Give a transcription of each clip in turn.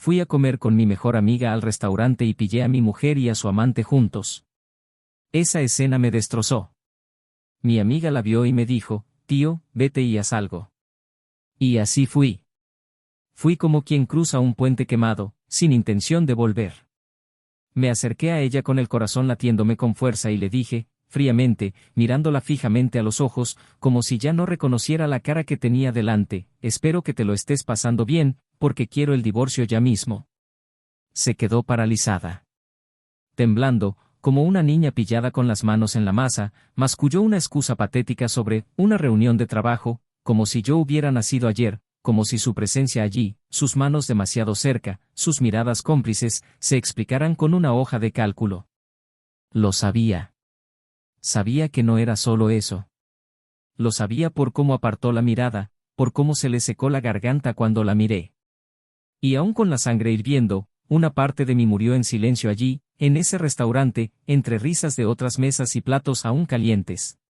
fui a comer con mi mejor amiga al restaurante y pillé a mi mujer y a su amante juntos. Esa escena me destrozó. Mi amiga la vio y me dijo, tío, vete y haz algo. Y así fui. Fui como quien cruza un puente quemado, sin intención de volver. Me acerqué a ella con el corazón latiéndome con fuerza y le dije, fríamente, mirándola fijamente a los ojos, como si ya no reconociera la cara que tenía delante, espero que te lo estés pasando bien, porque quiero el divorcio ya mismo. Se quedó paralizada. Temblando, como una niña pillada con las manos en la masa, masculló una excusa patética sobre una reunión de trabajo, como si yo hubiera nacido ayer, como si su presencia allí, sus manos demasiado cerca, sus miradas cómplices, se explicaran con una hoja de cálculo. Lo sabía. Sabía que no era solo eso. Lo sabía por cómo apartó la mirada, por cómo se le secó la garganta cuando la miré. Y aún con la sangre hirviendo, una parte de mí murió en silencio allí, en ese restaurante, entre risas de otras mesas y platos aún calientes.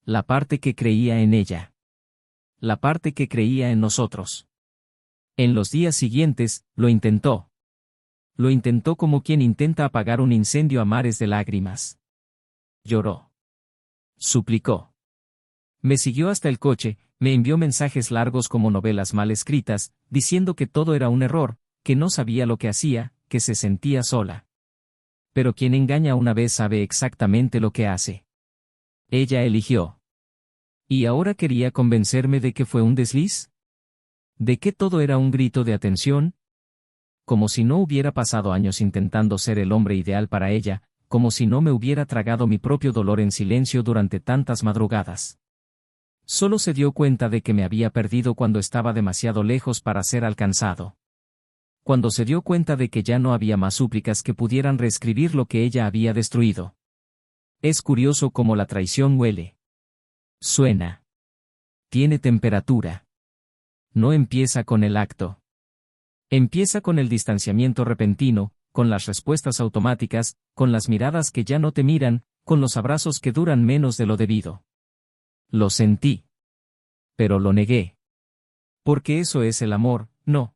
La parte que creía en ella. La parte que creía en nosotros. En los días siguientes, lo intentó. Lo intentó como quien intenta apagar un incendio a mares de lágrimas. Lloró. Suplicó. Me siguió hasta el coche, me envió mensajes largos como novelas mal escritas, diciendo que todo era un error, que no sabía lo que hacía, que se sentía sola. Pero quien engaña una vez sabe exactamente lo que hace. Ella eligió. ¿Y ahora quería convencerme de que fue un desliz? ¿De que todo era un grito de atención? Como si no hubiera pasado años intentando ser el hombre ideal para ella, como si no me hubiera tragado mi propio dolor en silencio durante tantas madrugadas. Solo se dio cuenta de que me había perdido cuando estaba demasiado lejos para ser alcanzado. Cuando se dio cuenta de que ya no había más súplicas que pudieran reescribir lo que ella había destruido. Es curioso cómo la traición huele. Suena. Tiene temperatura. No empieza con el acto. Empieza con el distanciamiento repentino, con las respuestas automáticas, con las miradas que ya no te miran, con los abrazos que duran menos de lo debido. Lo sentí. Pero lo negué. Porque eso es el amor, no.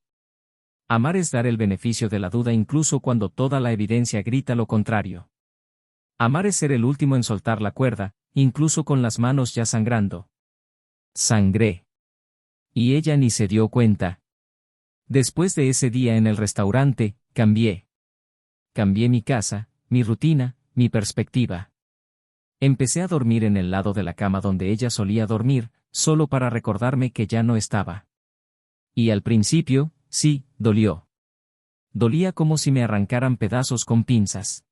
Amar es dar el beneficio de la duda incluso cuando toda la evidencia grita lo contrario. Amar es ser el último en soltar la cuerda, incluso con las manos ya sangrando. Sangré. Y ella ni se dio cuenta. Después de ese día en el restaurante, cambié. Cambié mi casa, mi rutina, mi perspectiva. Empecé a dormir en el lado de la cama donde ella solía dormir, solo para recordarme que ya no estaba. Y al principio, sí, dolió. Dolía como si me arrancaran pedazos con pinzas.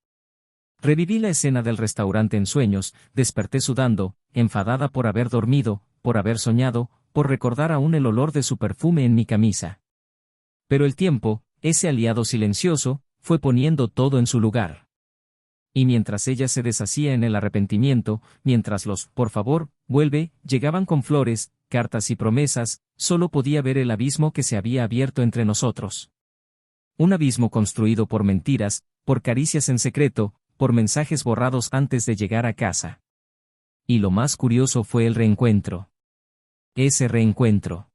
Reviví la escena del restaurante en sueños, desperté sudando, enfadada por haber dormido, por haber soñado, por recordar aún el olor de su perfume en mi camisa. Pero el tiempo, ese aliado silencioso, fue poniendo todo en su lugar. Y mientras ella se deshacía en el arrepentimiento, mientras los «por favor, vuelve» llegaban con flores, cartas y promesas, solo podía ver el abismo que se había abierto entre nosotros. Un abismo construido por mentiras, por caricias en secreto, por mensajes borrados antes de llegar a casa. Y lo más curioso fue el reencuentro. Ese reencuentro.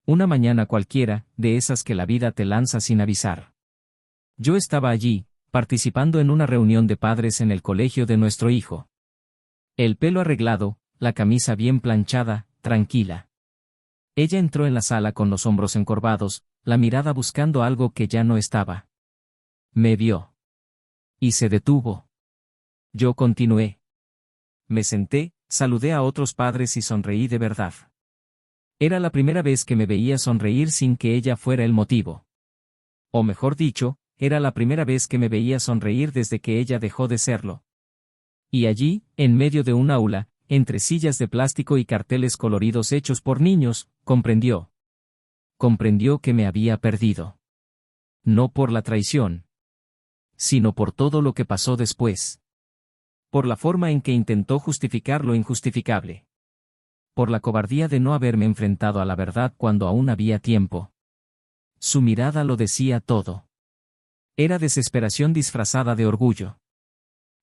Una mañana cualquiera, de esas que la vida te lanza sin avisar. Yo estaba allí, participando en una reunión de padres en el colegio de nuestro hijo. El pelo arreglado, la camisa bien planchada, tranquila. Ella entró en la sala con los hombros encorvados, la mirada buscando algo que ya no estaba. Me vio. Y se detuvo. Yo continué. Me senté, saludé a otros padres y sonreí de verdad. Era la primera vez que me veía sonreír sin que ella fuera el motivo. O mejor dicho, era la primera vez que me veía sonreír desde que ella dejó de serlo. Y allí, en medio de un aula, entre sillas de plástico y carteles coloridos hechos por niños, comprendió. Comprendió que me había perdido. No por la traición, sino por todo lo que pasó después. Por la forma en que intentó justificar lo injustificable. Por la cobardía de no haberme enfrentado a la verdad cuando aún había tiempo. Su mirada lo decía todo. Era desesperación disfrazada de orgullo.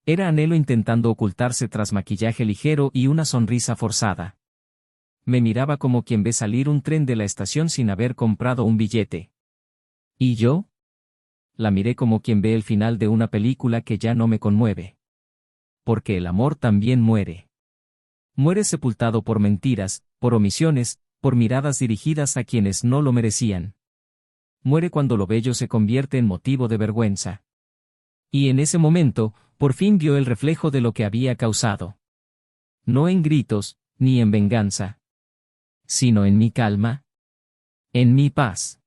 Era anhelo intentando ocultarse tras maquillaje ligero y una sonrisa forzada. Me miraba como quien ve salir un tren de la estación sin haber comprado un billete. ¿Y yo? La miré como quien ve el final de una película que ya no me conmueve. Porque el amor también muere. Muere sepultado por mentiras, por omisiones, por miradas dirigidas a quienes no lo merecían. Muere cuando lo bello se convierte en motivo de vergüenza. Y en ese momento, por fin vio el reflejo de lo que había causado. No en gritos, ni en venganza, sino en mi calma, en mi paz,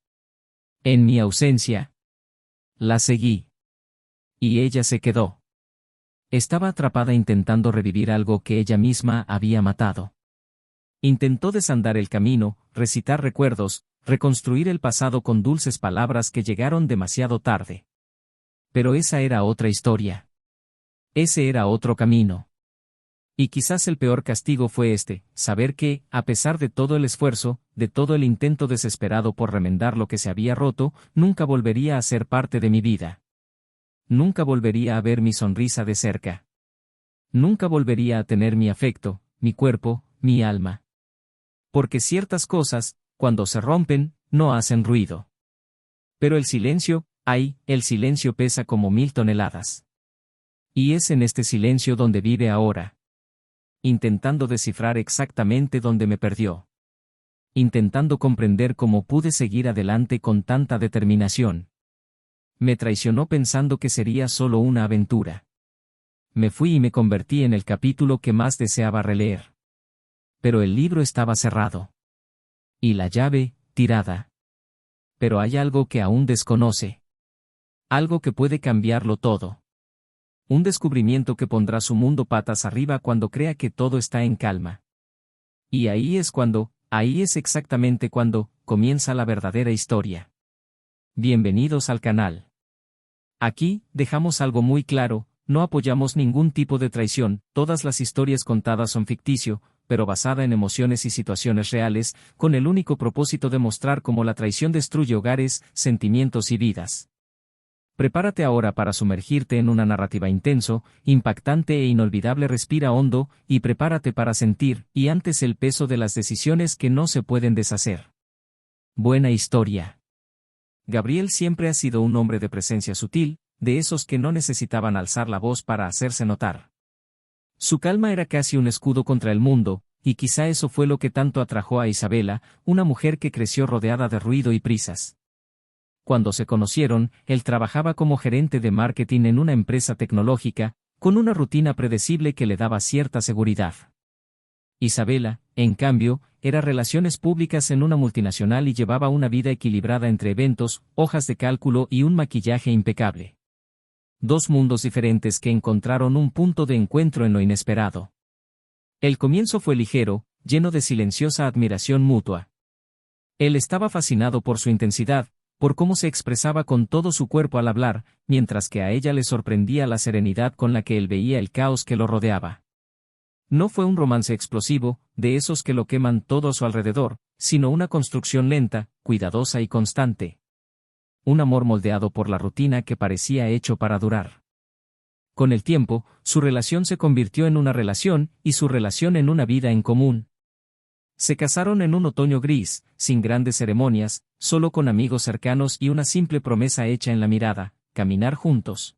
en mi ausencia. La seguí. Y ella se quedó. Estaba atrapada intentando revivir algo que ella misma había matado. Intentó desandar el camino, recitar recuerdos, reconstruir el pasado con dulces palabras que llegaron demasiado tarde. Pero esa era otra historia. Ese era otro camino. Y quizás el peor castigo fue saber que, a pesar de todo el esfuerzo, de todo el intento desesperado por remendar lo que se había roto, nunca volvería a ser parte de mi vida. Nunca volvería a ver mi sonrisa de cerca. Nunca volvería a tener mi afecto, mi cuerpo, mi alma. Porque ciertas cosas, cuando se rompen, no hacen ruido. Pero el silencio, el silencio pesa como 1000 toneladas. Y es en este silencio donde vive ahora. Intentando descifrar exactamente dónde me perdió. Intentando comprender cómo pude seguir adelante con tanta determinación. Me traicionó pensando que sería solo una aventura. Me fui y me convertí en el capítulo que más deseaba releer. Pero el libro estaba cerrado. Y la llave, tirada. Pero hay algo que aún desconoce. Algo que puede cambiarlo todo. Un descubrimiento que pondrá su mundo patas arriba cuando crea que todo está en calma. Y ahí es exactamente cuando, comienza la verdadera historia. Bienvenidos al canal. Aquí, dejamos algo muy claro, no apoyamos ningún tipo de traición, todas las historias contadas son ficticio, pero basada en emociones y situaciones reales, con el único propósito de mostrar cómo la traición destruye hogares, sentimientos y vidas. Prepárate ahora para sumergirte en una narrativa intenso, impactante e inolvidable. Respira hondo, y prepárate para sentir, y antes el peso de las decisiones que no se pueden deshacer. Buena historia. Gabriel siempre ha sido un hombre de presencia sutil, de esos que no necesitaban alzar la voz para hacerse notar. Su calma era casi un escudo contra el mundo, y quizá eso fue lo que tanto atrajo a Isabela, una mujer que creció rodeada de ruido y prisas. Cuando se conocieron, él trabajaba como gerente de marketing en una empresa tecnológica, con una rutina predecible que le daba cierta seguridad. Isabela, en cambio, era relaciones públicas en una multinacional y llevaba una vida equilibrada entre eventos, hojas de cálculo y un maquillaje impecable. Dos mundos diferentes que encontraron un punto de encuentro en lo inesperado. El comienzo fue ligero, lleno de silenciosa admiración mutua. Él estaba fascinado por su intensidad, por cómo se expresaba con todo su cuerpo al hablar, mientras que a ella le sorprendía la serenidad con la que él veía el caos que lo rodeaba. No fue un romance explosivo, de esos que lo queman todo a su alrededor, sino una construcción lenta, cuidadosa y constante. Un amor moldeado por la rutina que parecía hecho para durar. Con el tiempo, su relación se convirtió en una relación, y su relación en una vida en común. Se casaron en un otoño gris, sin grandes ceremonias, solo con amigos cercanos y una simple promesa hecha en la mirada: caminar juntos.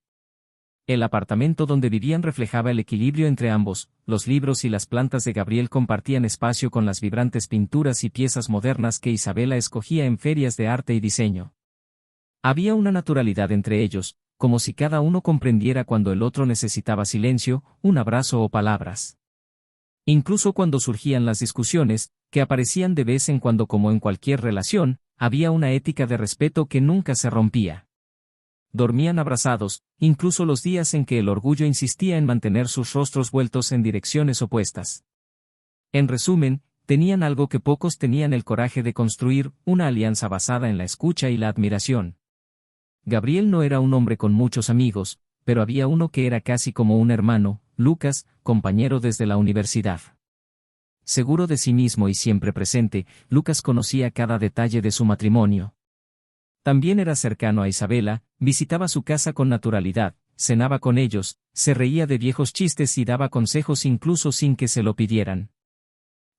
El apartamento donde vivían reflejaba el equilibrio entre ambos, los libros y las plantas de Gabriel compartían espacio con las vibrantes pinturas y piezas modernas que Isabela escogía en ferias de arte y diseño. Había una naturalidad entre ellos, como si cada uno comprendiera cuando el otro necesitaba silencio, un abrazo o palabras. Incluso cuando surgían las discusiones, que aparecían de vez en cuando como en cualquier relación, había una ética de respeto que nunca se rompía. Dormían abrazados, incluso los días en que el orgullo insistía en mantener sus rostros vueltos en direcciones opuestas. En resumen, tenían algo que pocos tenían: el coraje de construir, una alianza basada en la escucha y la admiración. Gabriel no era un hombre con muchos amigos, pero había uno que era casi como un hermano, Lucas, compañero desde la universidad. Seguro de sí mismo y siempre presente, Lucas conocía cada detalle de su matrimonio. También era cercano a Isabela, visitaba su casa con naturalidad, cenaba con ellos, se reía de viejos chistes y daba consejos incluso sin que se lo pidieran.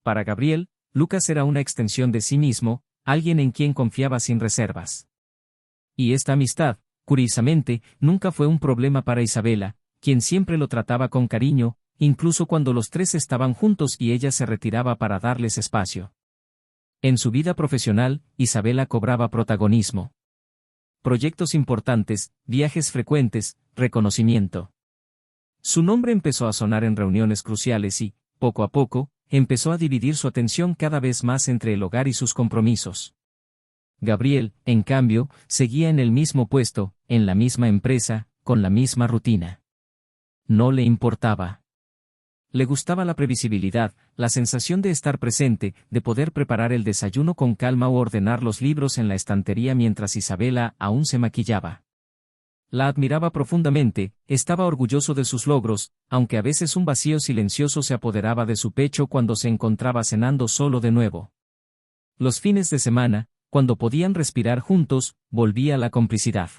Para Gabriel, Lucas era una extensión de sí mismo, alguien en quien confiaba sin reservas. Y esta amistad, curiosamente, nunca fue un problema para Isabela, quien siempre lo trataba con cariño, incluso cuando los tres estaban juntos y ella se retiraba para darles espacio. En su vida profesional, Isabela cobraba protagonismo. Proyectos importantes, viajes frecuentes, reconocimiento. Su nombre empezó a sonar en reuniones cruciales y, poco a poco, empezó a dividir su atención cada vez más entre el hogar y sus compromisos. Gabriel, en cambio, seguía en el mismo puesto, en la misma empresa, con la misma rutina. No le importaba. Le gustaba la previsibilidad, la sensación de estar presente, de poder preparar el desayuno con calma o ordenar los libros en la estantería mientras Isabela aún se maquillaba. La admiraba profundamente, estaba orgulloso de sus logros, aunque a veces un vacío silencioso se apoderaba de su pecho cuando se encontraba cenando solo de nuevo. Los fines de semana, cuando podían respirar juntos, volvía la complicidad.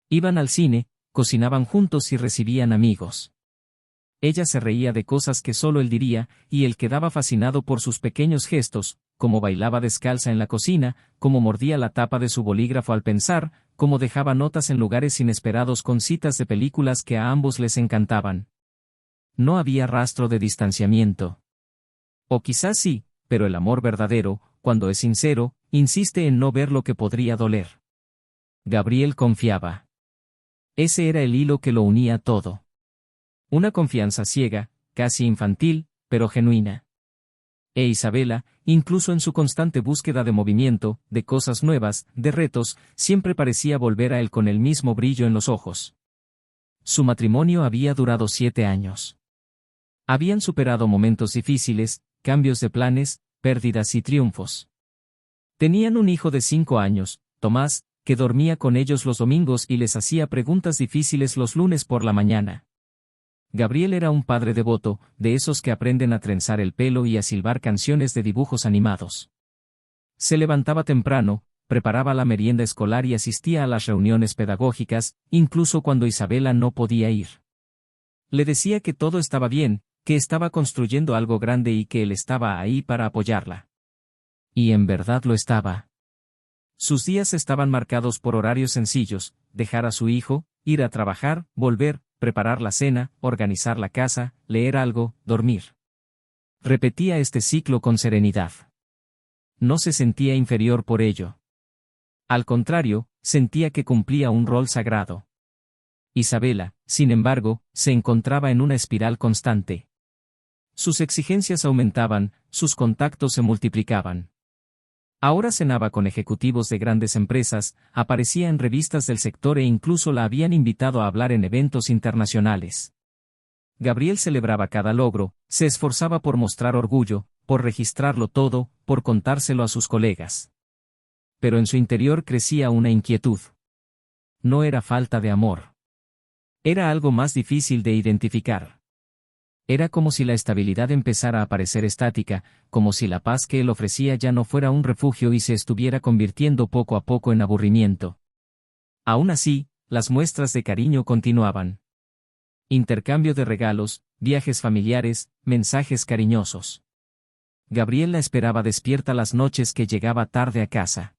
Iban al cine, cocinaban juntos y recibían amigos. Ella se reía de cosas que solo él diría, y él quedaba fascinado por sus pequeños gestos, cómo bailaba descalza en la cocina, cómo mordía la tapa de su bolígrafo al pensar, cómo dejaba notas en lugares inesperados con citas de películas que a ambos les encantaban. No había rastro de distanciamiento. O quizás sí, pero el amor verdadero, cuando es sincero, insiste en no ver lo que podría doler. Gabriel confiaba. Ese era el hilo que lo unía todo. Una confianza ciega, casi infantil, pero genuina. E Isabela, incluso en su constante búsqueda de movimiento, de cosas nuevas, de retos, siempre parecía volver a él con el mismo brillo en los ojos. Su matrimonio había durado 7 años. Habían superado momentos difíciles, cambios de planes, pérdidas y triunfos. Tenían un hijo de 5 años, Tomás, que dormía con ellos los domingos y les hacía preguntas difíciles los lunes por la mañana. Gabriel era un padre devoto, de esos que aprenden a trenzar el pelo y a silbar canciones de dibujos animados. Se levantaba temprano, preparaba la merienda escolar y asistía a las reuniones pedagógicas, incluso cuando Isabela no podía ir. Le decía que todo estaba bien, que estaba construyendo algo grande y que él estaba ahí para apoyarla. Y en verdad lo estaba. Sus días estaban marcados por horarios sencillos: dejar a su hijo, ir a trabajar, volver, preparar la cena, organizar la casa, leer algo, dormir. Repetía este ciclo con serenidad. No se sentía inferior por ello. Al contrario, sentía que cumplía un rol sagrado. Isabela, sin embargo, se encontraba en una espiral constante. Sus exigencias aumentaban, sus contactos se multiplicaban. Ahora cenaba con ejecutivos de grandes empresas, aparecía en revistas del sector e incluso la habían invitado a hablar en eventos internacionales. Gabriel celebraba cada logro, se esforzaba por mostrar orgullo, por registrarlo todo, por contárselo a sus colegas. Pero en su interior crecía una inquietud. No era falta de amor. Era algo más difícil de identificar. Era como si la estabilidad empezara a parecer estática, como si la paz que él ofrecía ya no fuera un refugio y se estuviera convirtiendo poco a poco en aburrimiento. Aún así, las muestras de cariño continuaban. Intercambio de regalos, viajes familiares, mensajes cariñosos. Gabriel la esperaba despierta las noches que llegaba tarde a casa.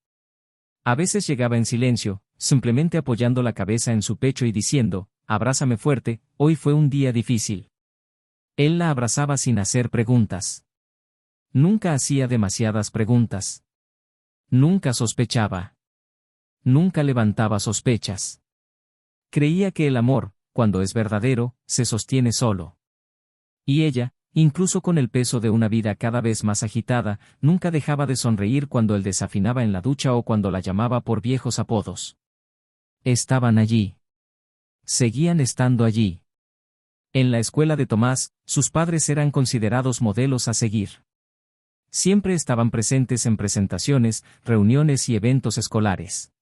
A veces llegaba en silencio, simplemente apoyando la cabeza en su pecho y diciendo: «Abrázame fuerte, hoy fue un día difícil». Él la abrazaba sin hacer preguntas. Nunca hacía demasiadas preguntas. Nunca sospechaba. Nunca levantaba sospechas. Creía que el amor, cuando es verdadero, se sostiene solo. Y ella, incluso con el peso de una vida cada vez más agitada, nunca dejaba de sonreír cuando él desafinaba en la ducha o cuando la llamaba por viejos apodos. Estaban allí. Seguían estando allí. En la escuela de Tomás, sus padres eran considerados modelos a seguir. Siempre estaban presentes en presentaciones, reuniones y eventos escolares.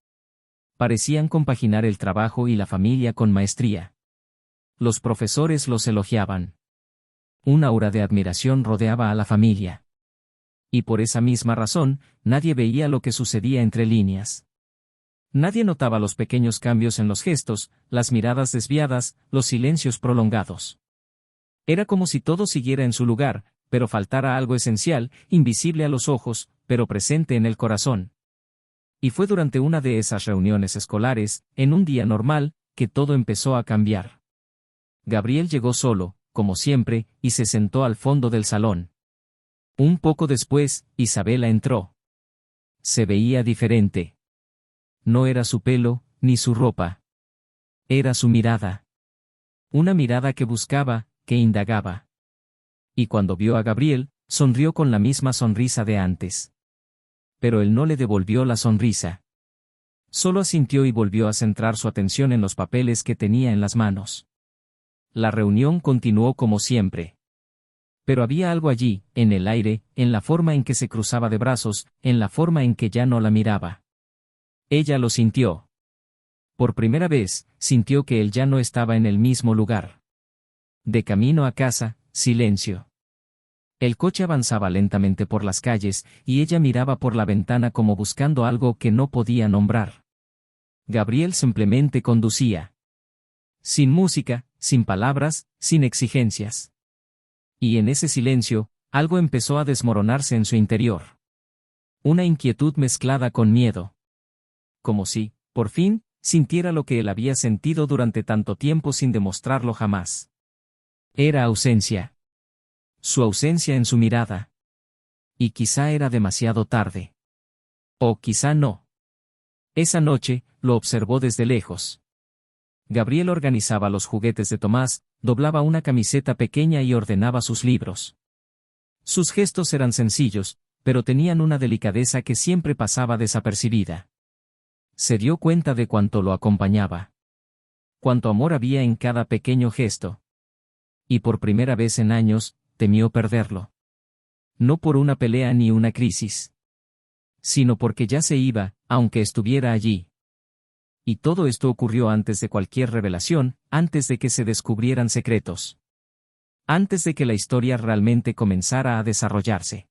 Parecían compaginar el trabajo y la familia con maestría. Los profesores los elogiaban. Un aura de admiración rodeaba a la familia. Y por esa misma razón, nadie veía lo que sucedía entre líneas. Nadie notaba los pequeños cambios en los gestos, las miradas desviadas, los silencios prolongados. Era como si todo siguiera en su lugar, pero faltara algo esencial, invisible a los ojos, pero presente en el corazón. Y fue durante una de esas reuniones escolares, en un día normal, que todo empezó a cambiar. Gabriel llegó solo, como siempre, y se sentó al fondo del salón. Un poco después, Isabela entró. Se veía diferente. No era su pelo, ni su ropa. Era su mirada. Una mirada que buscaba, que indagaba. Y cuando vio a Gabriel, sonrió con la misma sonrisa de antes. Pero él no le devolvió la sonrisa. Solo asintió y volvió a centrar su atención en los papeles que tenía en las manos. La reunión continuó como siempre. Pero había algo allí, en el aire, en la forma en que se cruzaba de brazos, en la forma en que ya no la miraba. Ella lo sintió. Por primera vez, sintió que él ya no estaba en el mismo lugar. De camino a casa, silencio. El coche avanzaba lentamente por las calles, y ella miraba por la ventana como buscando algo que no podía nombrar. Gabriel simplemente conducía. Sin música, sin palabras, sin exigencias. Y en ese silencio, algo empezó a desmoronarse en su interior. Una inquietud mezclada con miedo. Como si, por fin, sintiera lo que él había sentido durante tanto tiempo sin demostrarlo jamás. Era ausencia. Su ausencia en su mirada. Y quizá era demasiado tarde. O quizá no. Esa noche, lo observó desde lejos. Gabriel organizaba los juguetes de Tomás, doblaba una camiseta pequeña y ordenaba sus libros. Sus gestos eran sencillos, pero tenían una delicadeza que siempre pasaba desapercibida. Se dio cuenta de cuánto lo acompañaba. Cuánto amor había en cada pequeño gesto. Y por primera vez en años, temió perderlo. No por una pelea ni una crisis. Sino porque ya se iba, aunque estuviera allí. Y todo esto ocurrió antes de cualquier revelación, antes de que se descubrieran secretos. Antes de que la historia realmente comenzara a desarrollarse.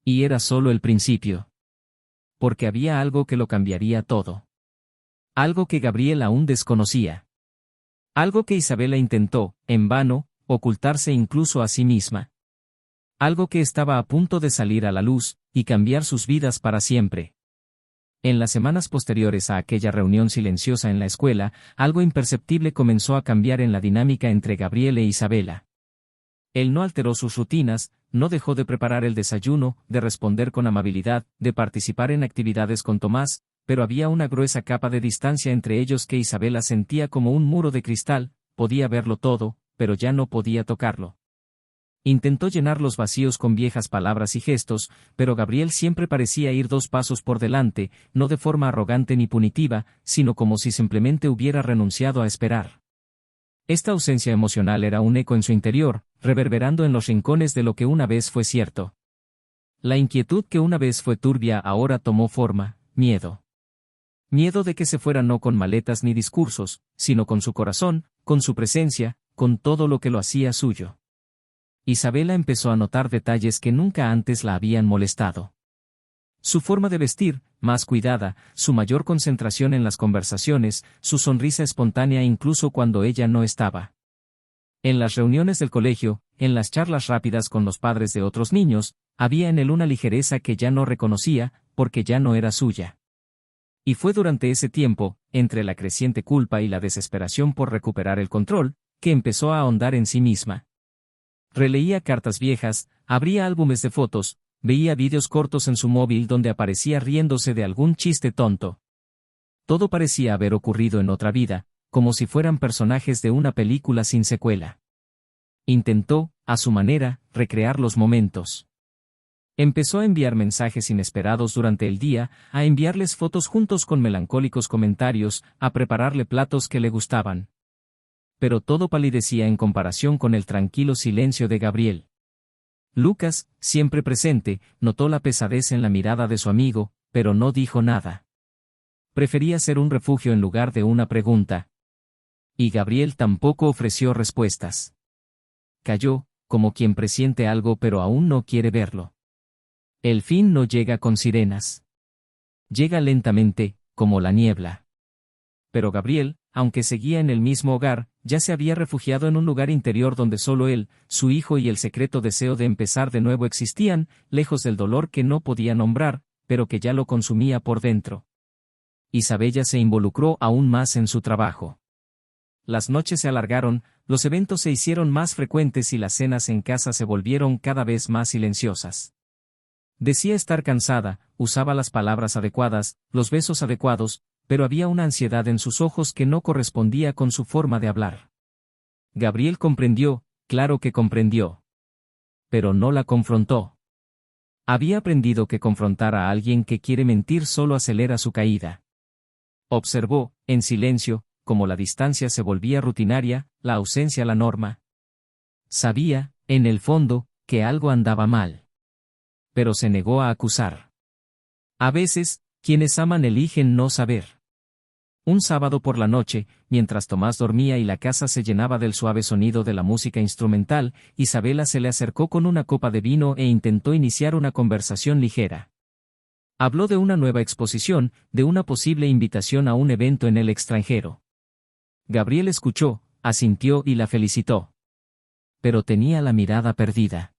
Y era solo el principio. Porque había algo que lo cambiaría todo. Algo que Gabriel aún desconocía. Algo que Isabela intentó, en vano, ocultarse incluso a sí misma. Algo que estaba a punto de salir a la luz, y cambiar sus vidas para siempre. En las semanas posteriores a aquella reunión silenciosa en la escuela, algo imperceptible comenzó a cambiar en la dinámica entre Gabriel e Isabela. Él no alteró sus rutinas, no dejó de preparar el desayuno, de responder con amabilidad, de participar en actividades con Tomás, pero había una gruesa capa de distancia entre ellos que Isabela sentía como un muro de cristal, podía verlo todo, pero ya no podía tocarlo. Intentó llenar los vacíos con viejas palabras y gestos, pero Gabriel siempre parecía ir 2 pasos por delante, no de forma arrogante ni punitiva, sino como si simplemente hubiera renunciado a esperar. Esta ausencia emocional era un eco en su interior, reverberando en los rincones de lo que una vez fue cierto. La inquietud que una vez fue turbia ahora tomó forma, miedo. Miedo de que se fuera no con maletas ni discursos, sino con su corazón, con su presencia, con todo lo que lo hacía suyo. Isabela empezó a notar detalles que nunca antes la habían molestado. Su forma de vestir, más cuidada, su mayor concentración en las conversaciones, su sonrisa espontánea incluso cuando ella no estaba. En las reuniones del colegio, en las charlas rápidas con los padres de otros niños, había en él una ligereza que ya no reconocía, porque ya no era suya. Y fue durante ese tiempo, entre la creciente culpa y la desesperación por recuperar el control, que empezó a ahondar en sí misma. Releía cartas viejas, abría álbumes de fotos, veía vídeos cortos en su móvil donde aparecía riéndose de algún chiste tonto. Todo parecía haber ocurrido en otra vida, como si fueran personajes de una película sin secuela. Intentó, a su manera, recrear los momentos. Empezó a enviar mensajes inesperados durante el día, a enviarles fotos juntos con melancólicos comentarios, a prepararle platos que le gustaban. Pero todo palidecía en comparación con el tranquilo silencio de Gabriel. Lucas, siempre presente, notó la pesadez en la mirada de su amigo, pero no dijo nada. Prefería ser un refugio en lugar de una pregunta. Y Gabriel tampoco ofreció respuestas. Calló, como quien presiente algo pero aún no quiere verlo. El fin no llega con sirenas. Llega lentamente, como la niebla. Pero Gabriel, aunque seguía en el mismo hogar, ya se había refugiado en un lugar interior donde solo él, su hijo y el secreto deseo de empezar de nuevo existían, lejos del dolor que no podía nombrar, pero que ya lo consumía por dentro. Isabella se involucró aún más en su trabajo. Las noches se alargaron, los eventos se hicieron más frecuentes y las cenas en casa se volvieron cada vez más silenciosas. Decía estar cansada, usaba las palabras adecuadas, los besos adecuados, pero había una ansiedad en sus ojos que no correspondía con su forma de hablar. Gabriel comprendió, claro que comprendió. Pero no la confrontó. Había aprendido que confrontar a alguien que quiere mentir solo acelera su caída. Observó, en silencio, cómo la distancia se volvía rutinaria, la ausencia la norma. Sabía, en el fondo, que algo andaba mal. Pero se negó a acusar. A veces, quienes aman eligen no saber. Un sábado por la noche, mientras Tomás dormía y la casa se llenaba del suave sonido de la música instrumental, Isabela se le acercó con una copa de vino e intentó iniciar una conversación ligera. Habló de una nueva exposición, de una posible invitación a un evento en el extranjero. Gabriel escuchó, asintió y la felicitó. Pero tenía la mirada perdida.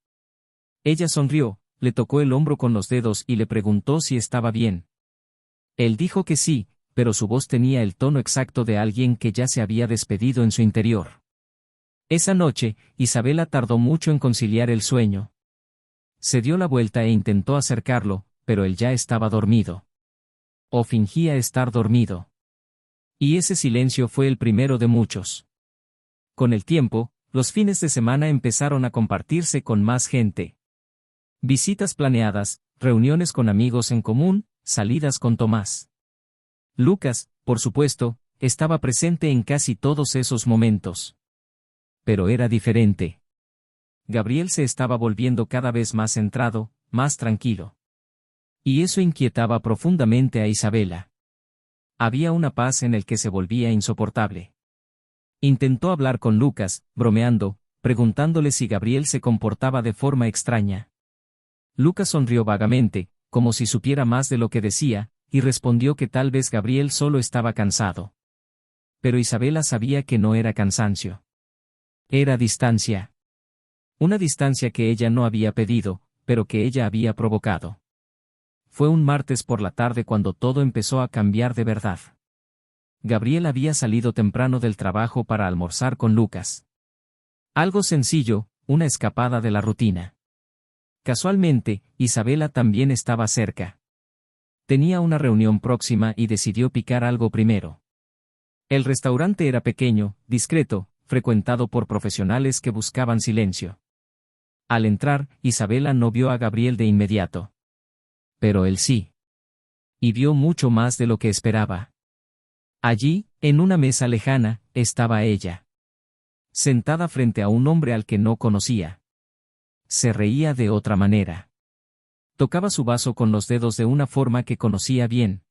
Ella sonrió, le tocó el hombro con los dedos y le preguntó si estaba bien. Él dijo que sí, pero su voz tenía el tono exacto de alguien que ya se había despedido en su interior. Esa noche, Isabela tardó mucho en conciliar el sueño. Se dio la vuelta e intentó acercarlo, pero él ya estaba dormido. O fingía estar dormido. Y ese silencio fue el primero de muchos. Con el tiempo, los fines de semana empezaron a compartirse con más gente. Visitas planeadas, reuniones con amigos en común, salidas con Tomás. Lucas, por supuesto, estaba presente en casi todos esos momentos. Pero era diferente. Gabriel se estaba volviendo cada vez más centrado, más tranquilo. Y eso inquietaba profundamente a Isabela. Había una paz en el que se volvía insoportable. Intentó hablar con Lucas, bromeando, preguntándole si Gabriel se comportaba de forma extraña. Lucas sonrió vagamente, como si supiera más de lo que decía, y respondió que tal vez Gabriel solo estaba cansado. Pero Isabela sabía que no era cansancio. Era distancia. Una distancia que ella no había pedido, pero que ella había provocado. Fue un martes por la tarde cuando todo empezó a cambiar de verdad. Gabriel había salido temprano del trabajo para almorzar con Lucas. Algo sencillo, una escapada de la rutina. Casualmente, Isabela también estaba cerca. Tenía una reunión próxima y decidió picar algo primero. El restaurante era pequeño, discreto, frecuentado por profesionales que buscaban silencio. Al entrar, Isabela no vio a Gabriel de inmediato. Pero él sí. Y vio mucho más de lo que esperaba. Allí, en una mesa lejana, estaba ella. Sentada frente a un hombre al que no conocía. Se reía de otra manera. Tocaba su vaso con los dedos de una forma que conocía bien.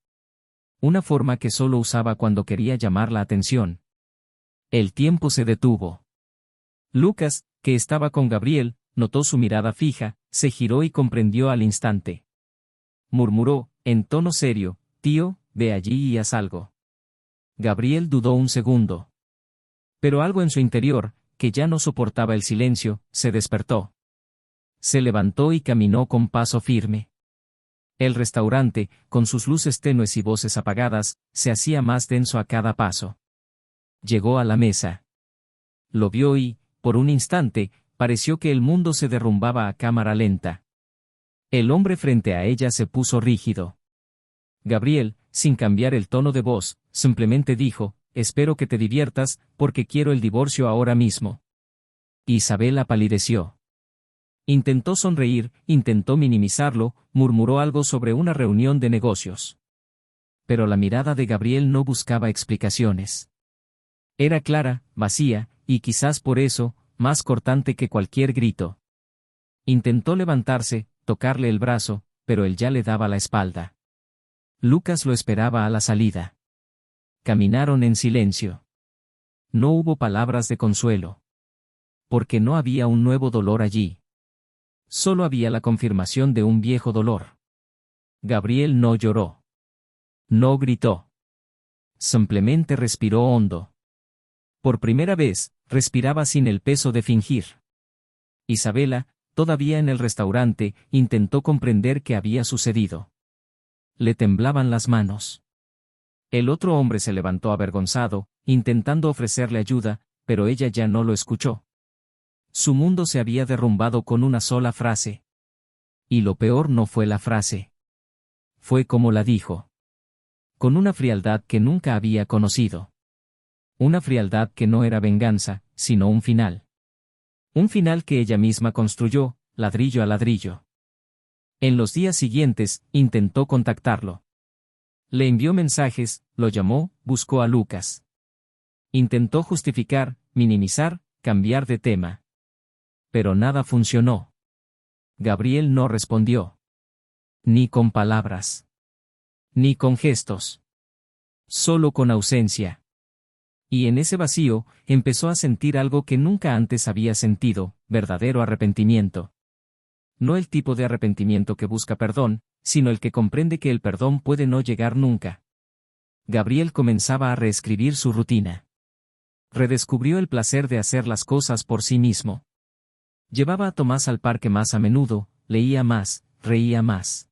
Una forma que solo usaba cuando quería llamar la atención. El tiempo se detuvo. Lucas, que estaba con Gabriel, notó su mirada fija, se giró y comprendió al instante. Murmuró, en tono serio, «Tío, ve allí y haz algo». Gabriel dudó un segundo. Pero algo en su interior, que ya no soportaba el silencio, se despertó. Se levantó y caminó con paso firme. El restaurante, con sus luces tenues y voces apagadas, se hacía más denso a cada paso. Llegó a la mesa. Lo vio y, por un instante, pareció que el mundo se derrumbaba a cámara lenta. El hombre frente a ella se puso rígido. Gabriel, sin cambiar el tono de voz, simplemente dijo, «Espero que te diviertas, porque quiero el divorcio ahora mismo». Isabela palideció. Intentó sonreír, intentó minimizarlo, murmuró algo sobre una reunión de negocios. Pero la mirada de Gabriel no buscaba explicaciones. Era clara, vacía, y quizás por eso, más cortante que cualquier grito. Intentó levantarse, tocarle el brazo, pero él ya le daba la espalda. Lucas lo esperaba a la salida. Caminaron en silencio. No hubo palabras de consuelo. Porque no había un nuevo dolor allí. Solo había la confirmación de un viejo dolor. Gabriel no lloró. No gritó. Simplemente respiró hondo. Por primera vez, respiraba sin el peso de fingir. Isabela, todavía en el restaurante, intentó comprender qué había sucedido. Le temblaban las manos. El otro hombre se levantó avergonzado, intentando ofrecerle ayuda, pero ella ya no lo escuchó. Su mundo se había derrumbado con una sola frase. Y lo peor no fue la frase. Fue como la dijo. Con una frialdad que nunca había conocido. Una frialdad que no era venganza, sino un final. Un final que ella misma construyó, ladrillo a ladrillo. En los días siguientes, intentó contactarlo. Le envió mensajes, lo llamó, buscó a Lucas. Intentó justificar, minimizar, cambiar de tema. Pero nada funcionó. Gabriel no respondió. Ni con palabras. Ni con gestos. Solo con ausencia. Y en ese vacío, empezó a sentir algo que nunca antes había sentido, verdadero arrepentimiento. No el tipo de arrepentimiento que busca perdón, sino el que comprende que el perdón puede no llegar nunca. Gabriel comenzaba a reescribir su rutina. Redescubrió el placer de hacer las cosas por sí mismo. Llevaba a Tomás al parque más a menudo, leía más, reía más.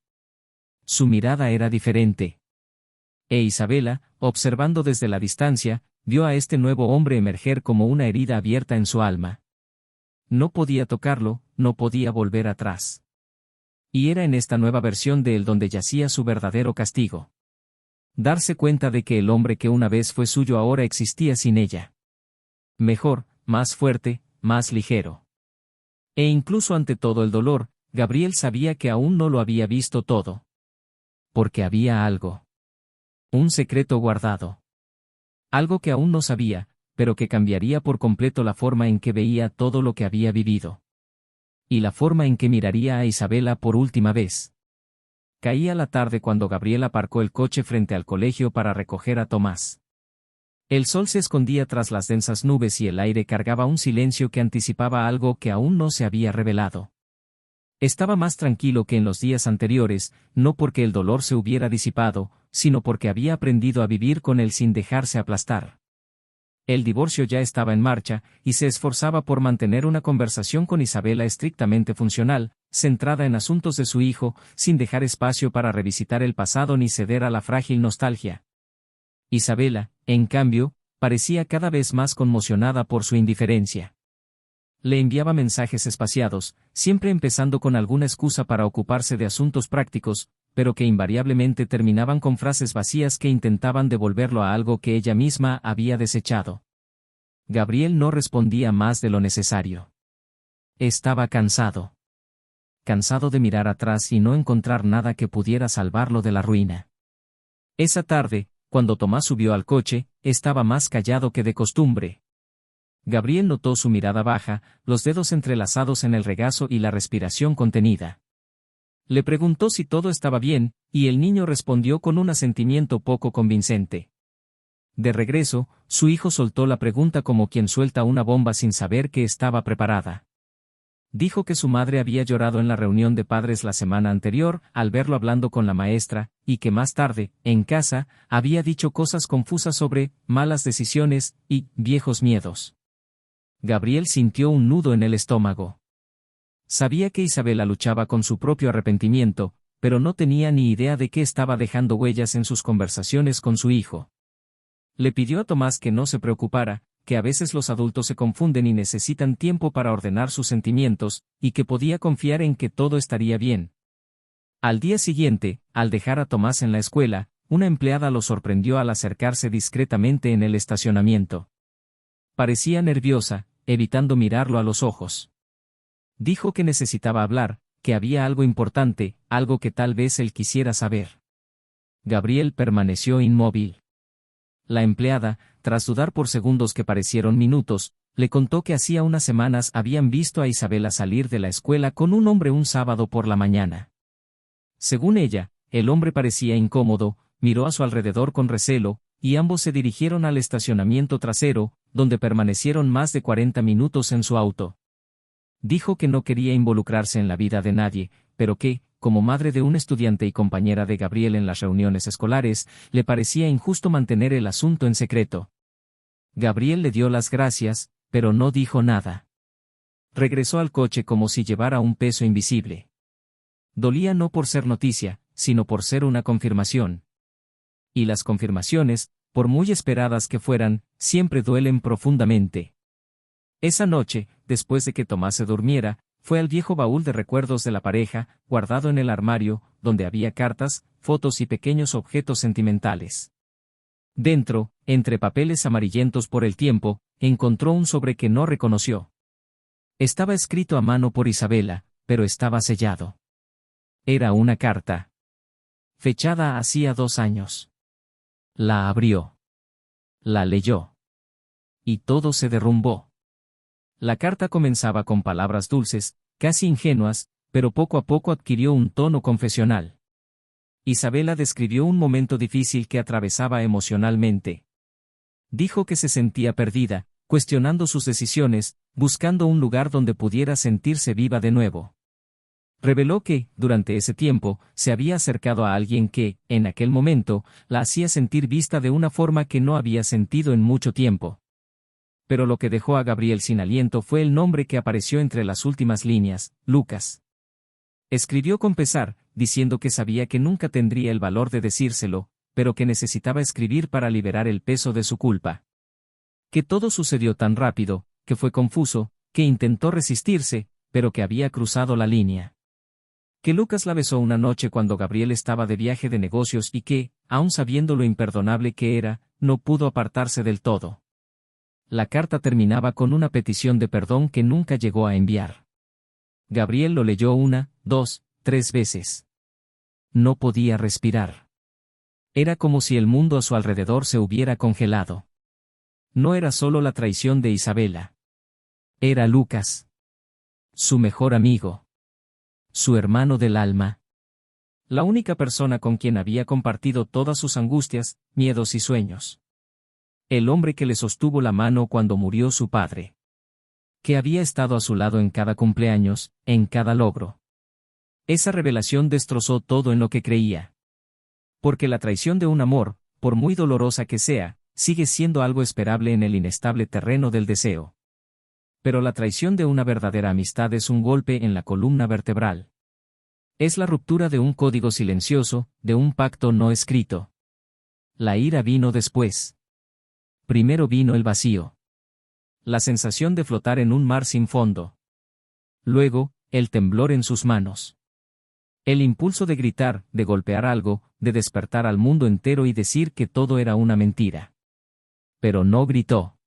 Su mirada era diferente. E Isabela, observando desde la distancia, vio a este nuevo hombre emerger como una herida abierta en su alma. No podía tocarlo, no podía volver atrás. Y era en esta nueva versión de él donde yacía su verdadero castigo. Darse cuenta de que el hombre que una vez fue suyo ahora existía sin ella. Mejor, más fuerte, más ligero. E incluso ante todo el dolor, Gabriel sabía que aún no lo había visto todo. Porque había algo. Un secreto guardado. Algo que aún no sabía, pero que cambiaría por completo la forma en que veía todo lo que había vivido. Y la forma en que miraría a Isabela por última vez. Caía la tarde cuando Gabriel aparcó el coche frente al colegio para recoger a Tomás. El sol se escondía tras las densas nubes y el aire cargaba un silencio que anticipaba algo que aún no se había revelado. Estaba más tranquilo que en los días anteriores, no porque el dolor se hubiera disipado, sino porque había aprendido a vivir con él sin dejarse aplastar. El divorcio ya estaba en marcha, y se esforzaba por mantener una conversación con Isabela estrictamente funcional, centrada en asuntos de su hijo, sin dejar espacio para revisitar el pasado ni ceder a la frágil nostalgia. Isabela, en cambio, parecía cada vez más conmocionada por su indiferencia. Le enviaba mensajes espaciados, siempre empezando con alguna excusa para ocuparse de asuntos prácticos, pero que invariablemente terminaban con frases vacías que intentaban devolverlo a algo que ella misma había desechado. Gabriel no respondía más de lo necesario. Estaba cansado. Cansado de mirar atrás y no encontrar nada que pudiera salvarlo de la ruina. Esa tarde, cuando Tomás subió al coche, estaba más callado que de costumbre. Gabriel notó su mirada baja, los dedos entrelazados en el regazo y la respiración contenida. Le preguntó si todo estaba bien, y el niño respondió con un asentimiento poco convincente. De regreso, su hijo soltó la pregunta como quien suelta una bomba sin saber que estaba preparada. Dijo que su madre había llorado en la reunión de padres la semana anterior, al verlo hablando con la maestra, y que más tarde, en casa, había dicho cosas confusas sobre malas decisiones y viejos miedos. Gabriel sintió un nudo en el estómago. Sabía que Isabela luchaba con su propio arrepentimiento, pero no tenía ni idea de que estaba dejando huellas en sus conversaciones con su hijo. Le pidió a Tomás que no se preocupara, que a veces los adultos se confunden y necesitan tiempo para ordenar sus sentimientos, y que podía confiar en que todo estaría bien. Al día siguiente, al dejar a Tomás en la escuela, una empleada lo sorprendió al acercarse discretamente en el estacionamiento. Parecía nerviosa, evitando mirarlo a los ojos. Dijo que necesitaba hablar, que había algo importante, algo que tal vez él quisiera saber. Gabriel permaneció inmóvil. La empleada, tras dudar por segundos que parecieron minutos, le contó que hacía unas semanas habían visto a Isabela salir de la escuela con un hombre un sábado por la mañana. Según ella, el hombre parecía incómodo, miró a su alrededor con recelo, y ambos se dirigieron al estacionamiento trasero, donde permanecieron más de 40 minutos en su auto. Dijo que no quería involucrarse en la vida de nadie, pero que, como madre de un estudiante y compañera de Gabriel en las reuniones escolares, le parecía injusto mantener el asunto en secreto. Gabriel le dio las gracias, pero no dijo nada. Regresó al coche como si llevara un peso invisible. Dolía no por ser noticia, sino por ser una confirmación. Y las confirmaciones, por muy esperadas que fueran, siempre duelen profundamente. Esa noche, después de que Tomás se durmiera, fue al viejo baúl de recuerdos de la pareja, guardado en el armario, donde había cartas, fotos y pequeños objetos sentimentales. Dentro, entre papeles amarillentos por el tiempo, encontró un sobre que no reconoció. Estaba escrito a mano por Isabela, pero estaba sellado. Era una carta. Fechada hacía 2 años. La abrió. La leyó. Y todo se derrumbó. La carta comenzaba con palabras dulces, casi ingenuas, pero poco a poco adquirió un tono confesional. Isabela describió un momento difícil que atravesaba emocionalmente. Dijo que se sentía perdida, cuestionando sus decisiones, buscando un lugar donde pudiera sentirse viva de nuevo. Reveló que, durante ese tiempo, se había acercado a alguien que, en aquel momento, la hacía sentir vista de una forma que no había sentido en mucho tiempo. Pero lo que dejó a Gabriel sin aliento fue el nombre que apareció entre las últimas líneas, Lucas. Escribió con pesar, diciendo que sabía que nunca tendría el valor de decírselo, pero que necesitaba escribir para liberar el peso de su culpa. Que todo sucedió tan rápido, que fue confuso, que intentó resistirse, pero que había cruzado la línea. Que Lucas la besó una noche cuando Gabriel estaba de viaje de negocios y que, aun sabiendo lo imperdonable que era, no pudo apartarse del todo. La carta terminaba con una petición de perdón que nunca llegó a enviar. Gabriel lo leyó 1, 2, 3 veces. No podía respirar. Era como si el mundo a su alrededor se hubiera congelado. No era solo la traición de Isabela. Era Lucas. Su mejor amigo. Su hermano del alma. La única persona con quien había compartido todas sus angustias, miedos y sueños. El hombre que le sostuvo la mano cuando murió su padre. Que había estado a su lado en cada cumpleaños, en cada logro. Esa revelación destrozó todo en lo que creía. Porque la traición de un amor, por muy dolorosa que sea, sigue siendo algo esperable en el inestable terreno del deseo. Pero la traición de una verdadera amistad es un golpe en la columna vertebral. Es la ruptura de un código silencioso, de un pacto no escrito. La ira vino después. Primero vino el vacío. La sensación de flotar en un mar sin fondo. Luego, el temblor en sus manos. El impulso de gritar, de golpear algo, de despertar al mundo entero y decir que todo era una mentira. Pero no gritó.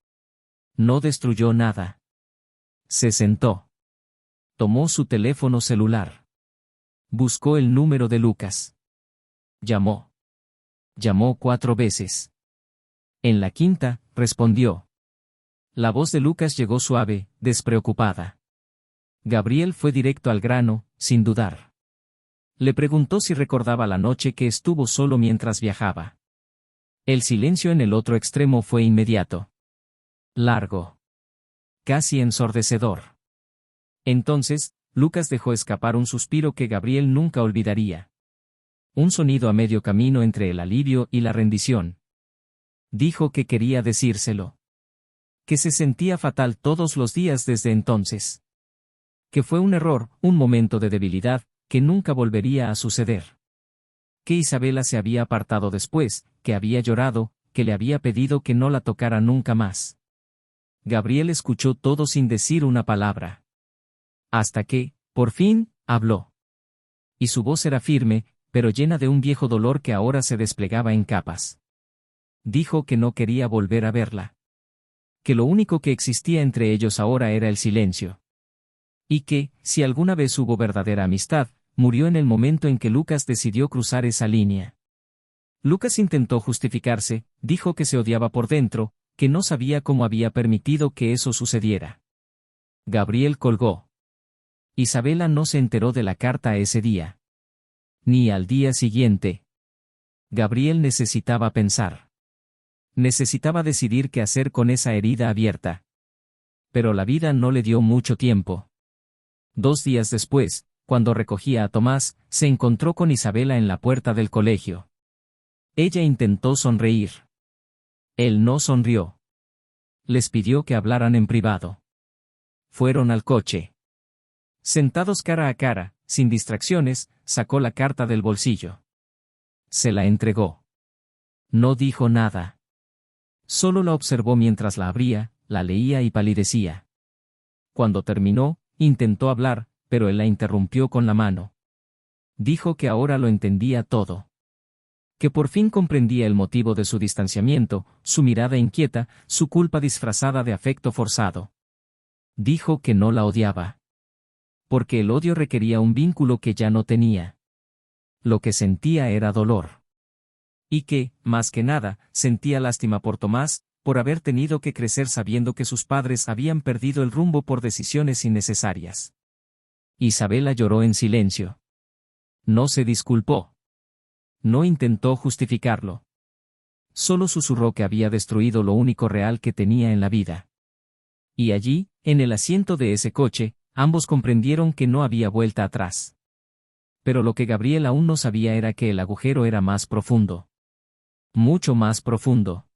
No destruyó nada. Se sentó. Tomó su teléfono celular. Buscó el número de Lucas. Llamó. Llamó 4 veces. En la quinta, respondió. La voz de Lucas llegó suave, despreocupada. Gabriel fue directo al grano, sin dudar. Le preguntó si recordaba la noche que estuvo solo mientras viajaba. El silencio en el otro extremo fue inmediato. Largo. Casi ensordecedor. Entonces, Lucas dejó escapar un suspiro que Gabriel nunca olvidaría. Un sonido a medio camino entre el alivio y la rendición. Dijo que quería decírselo. Que se sentía fatal todos los días desde entonces. Que fue un error, un momento de debilidad, que nunca volvería a suceder. Que Isabela se había apartado después, que había llorado, que le había pedido que no la tocara nunca más. Gabriel escuchó todo sin decir una palabra. Hasta que, por fin, habló. Y su voz era firme, pero llena de un viejo dolor que ahora se desplegaba en capas. Dijo que no quería volver a verla. Que lo único que existía entre ellos ahora era el silencio. Y que, si alguna vez hubo verdadera amistad, murió en el momento en que Lucas decidió cruzar esa línea. Lucas intentó justificarse, dijo que se odiaba por dentro, que no sabía cómo había permitido que eso sucediera. Gabriel colgó. Isabela no se enteró de la carta ese día. Ni al día siguiente. Gabriel necesitaba pensar. Necesitaba decidir qué hacer con esa herida abierta. Pero la vida no le dio mucho tiempo. 2 días después, cuando recogía a Tomás, se encontró con Isabela en la puerta del colegio. Ella intentó sonreír. Él no sonrió. Les pidió que hablaran en privado. Fueron al coche. Sentados cara a cara, sin distracciones, sacó la carta del bolsillo. Se la entregó. No dijo nada. Solo la observó mientras la abría, la leía y palidecía. Cuando terminó, intentó hablar, pero él la interrumpió con la mano. Dijo que ahora lo entendía todo. Que por fin comprendía el motivo de su distanciamiento, su mirada inquieta, su culpa disfrazada de afecto forzado. Dijo que no la odiaba. Porque el odio requería un vínculo que ya no tenía. Lo que sentía era dolor. Y que, más que nada, sentía lástima por Tomás, por haber tenido que crecer sabiendo que sus padres habían perdido el rumbo por decisiones innecesarias. Isabela lloró en silencio. No se disculpó. No intentó justificarlo. Solo susurró que había destruido lo único real que tenía en la vida. Y allí, en el asiento de ese coche, ambos comprendieron que no había vuelta atrás. Pero lo que Gabriel aún no sabía era que el agujero era más profundo. Mucho más profundo.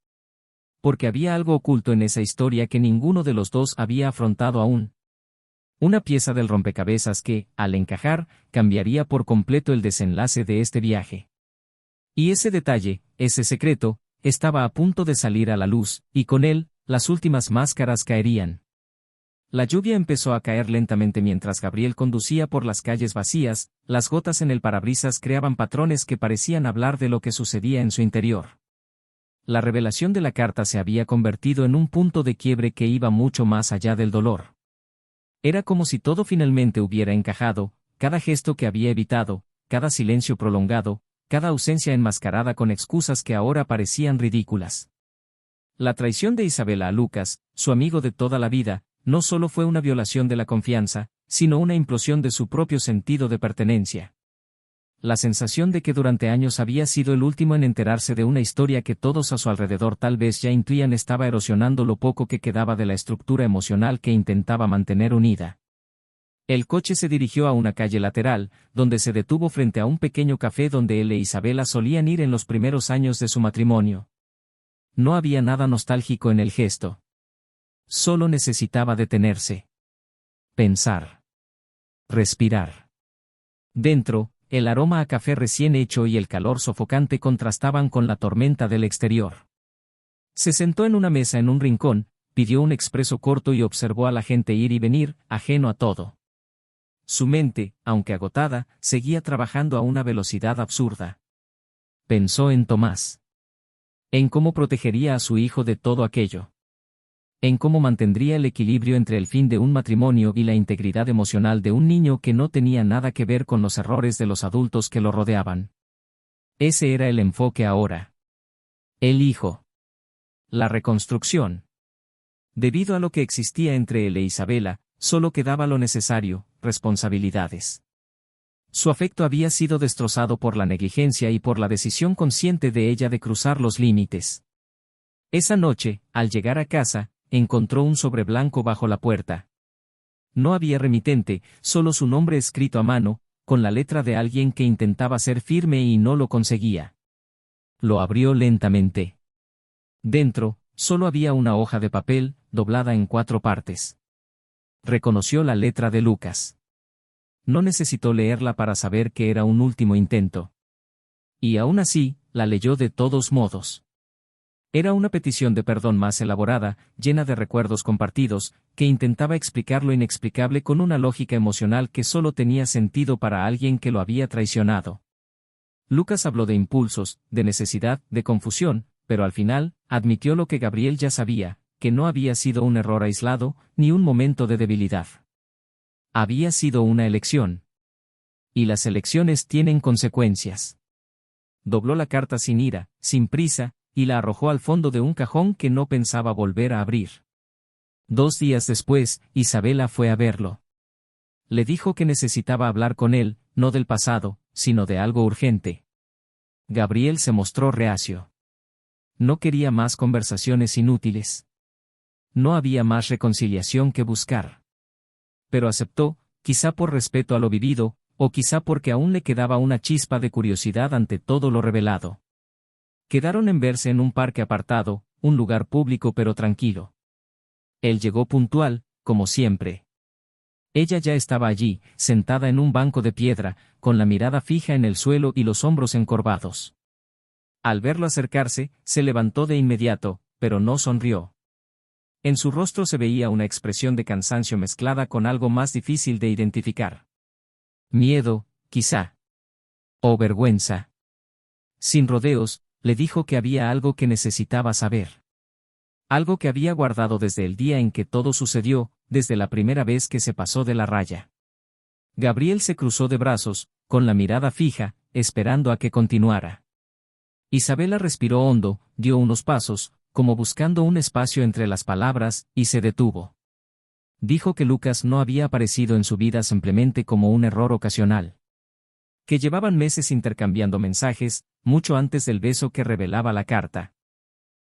Porque había algo oculto en esa historia que ninguno de los dos había afrontado aún. Una pieza del rompecabezas que, al encajar, cambiaría por completo el desenlace de este viaje. Y ese detalle, ese secreto, estaba a punto de salir a la luz, y con él, las últimas máscaras caerían. La lluvia empezó a caer lentamente mientras Gabriel conducía por las calles vacías, las gotas en el parabrisas creaban patrones que parecían hablar de lo que sucedía en su interior. La revelación de la carta se había convertido en un punto de quiebre que iba mucho más allá del dolor. Era como si todo finalmente hubiera encajado, cada gesto que había evitado, cada silencio prolongado, cada ausencia enmascarada con excusas que ahora parecían ridículas. La traición de Isabela a Lucas, su amigo de toda la vida, no solo fue una violación de la confianza, sino una implosión de su propio sentido de pertenencia. La sensación de que durante años había sido el último en enterarse de una historia que todos a su alrededor tal vez ya intuían estaba erosionando lo poco que quedaba de la estructura emocional que intentaba mantener unida. El coche se dirigió a una calle lateral, donde se detuvo frente a un pequeño café donde él e Isabela solían ir en los primeros años de su matrimonio. No había nada nostálgico en el gesto. Solo necesitaba detenerse. Pensar. Respirar. Dentro, el aroma a café recién hecho y el calor sofocante contrastaban con la tormenta del exterior. Se sentó en una mesa en un rincón, pidió un expreso corto y observó a la gente ir y venir, ajeno a todo. Su mente, aunque agotada, seguía trabajando a una velocidad absurda. Pensó en Tomás. En cómo protegería a su hijo de todo aquello. En cómo mantendría el equilibrio entre el fin de un matrimonio y la integridad emocional de un niño que no tenía nada que ver con los errores de los adultos que lo rodeaban. Ese era el enfoque ahora. El hijo. La reconstrucción. Debido a lo que existía entre él e Isabela, solo quedaba lo necesario, responsabilidades. Su afecto había sido destrozado por la negligencia y por la decisión consciente de ella de cruzar los límites. Esa noche, al llegar a casa, encontró un sobre blanco bajo la puerta. No había remitente, solo su nombre escrito a mano, con la letra de alguien que intentaba ser firme y no lo conseguía. Lo abrió lentamente. Dentro, solo había una hoja de papel, doblada en 4 partes. Reconoció la letra de Lucas. No necesitó leerla para saber que era un último intento. Y aún así, la leyó de todos modos. Era una petición de perdón más elaborada, llena de recuerdos compartidos, que intentaba explicar lo inexplicable con una lógica emocional que solo tenía sentido para alguien que lo había traicionado. Lucas habló de impulsos, de necesidad, de confusión, pero al final, admitió lo que Gabriel ya sabía, que no había sido un error aislado, ni un momento de debilidad. Había sido una elección. Y las elecciones tienen consecuencias. Dobló la carta sin ira, sin prisa, y la arrojó al fondo de un cajón que no pensaba volver a abrir. 2 días después, Isabela fue a verlo. Le dijo que necesitaba hablar con él, no del pasado, sino de algo urgente. Gabriel se mostró reacio. No quería más conversaciones inútiles. No había más reconciliación que buscar. Pero aceptó, quizá por respeto a lo vivido, o quizá porque aún le quedaba una chispa de curiosidad ante todo lo revelado. Quedaron en verse en un parque apartado, un lugar público pero tranquilo. Él llegó puntual, como siempre. Ella ya estaba allí, sentada en un banco de piedra, con la mirada fija en el suelo y los hombros encorvados. Al verlo acercarse, se levantó de inmediato, pero no sonrió. En su rostro se veía una expresión de cansancio mezclada con algo más difícil de identificar. Miedo, quizá. O vergüenza. Sin rodeos, le dijo que había algo que necesitaba saber. Algo que había guardado desde el día en que todo sucedió, desde la primera vez que se pasó de la raya. Gabriel se cruzó de brazos, con la mirada fija, esperando a que continuara. Isabela respiró hondo, dio unos pasos, como buscando un espacio entre las palabras, y se detuvo. Dijo que Lucas no había aparecido en su vida simplemente como un error ocasional. Que llevaban meses intercambiando mensajes, mucho antes del beso que revelaba la carta.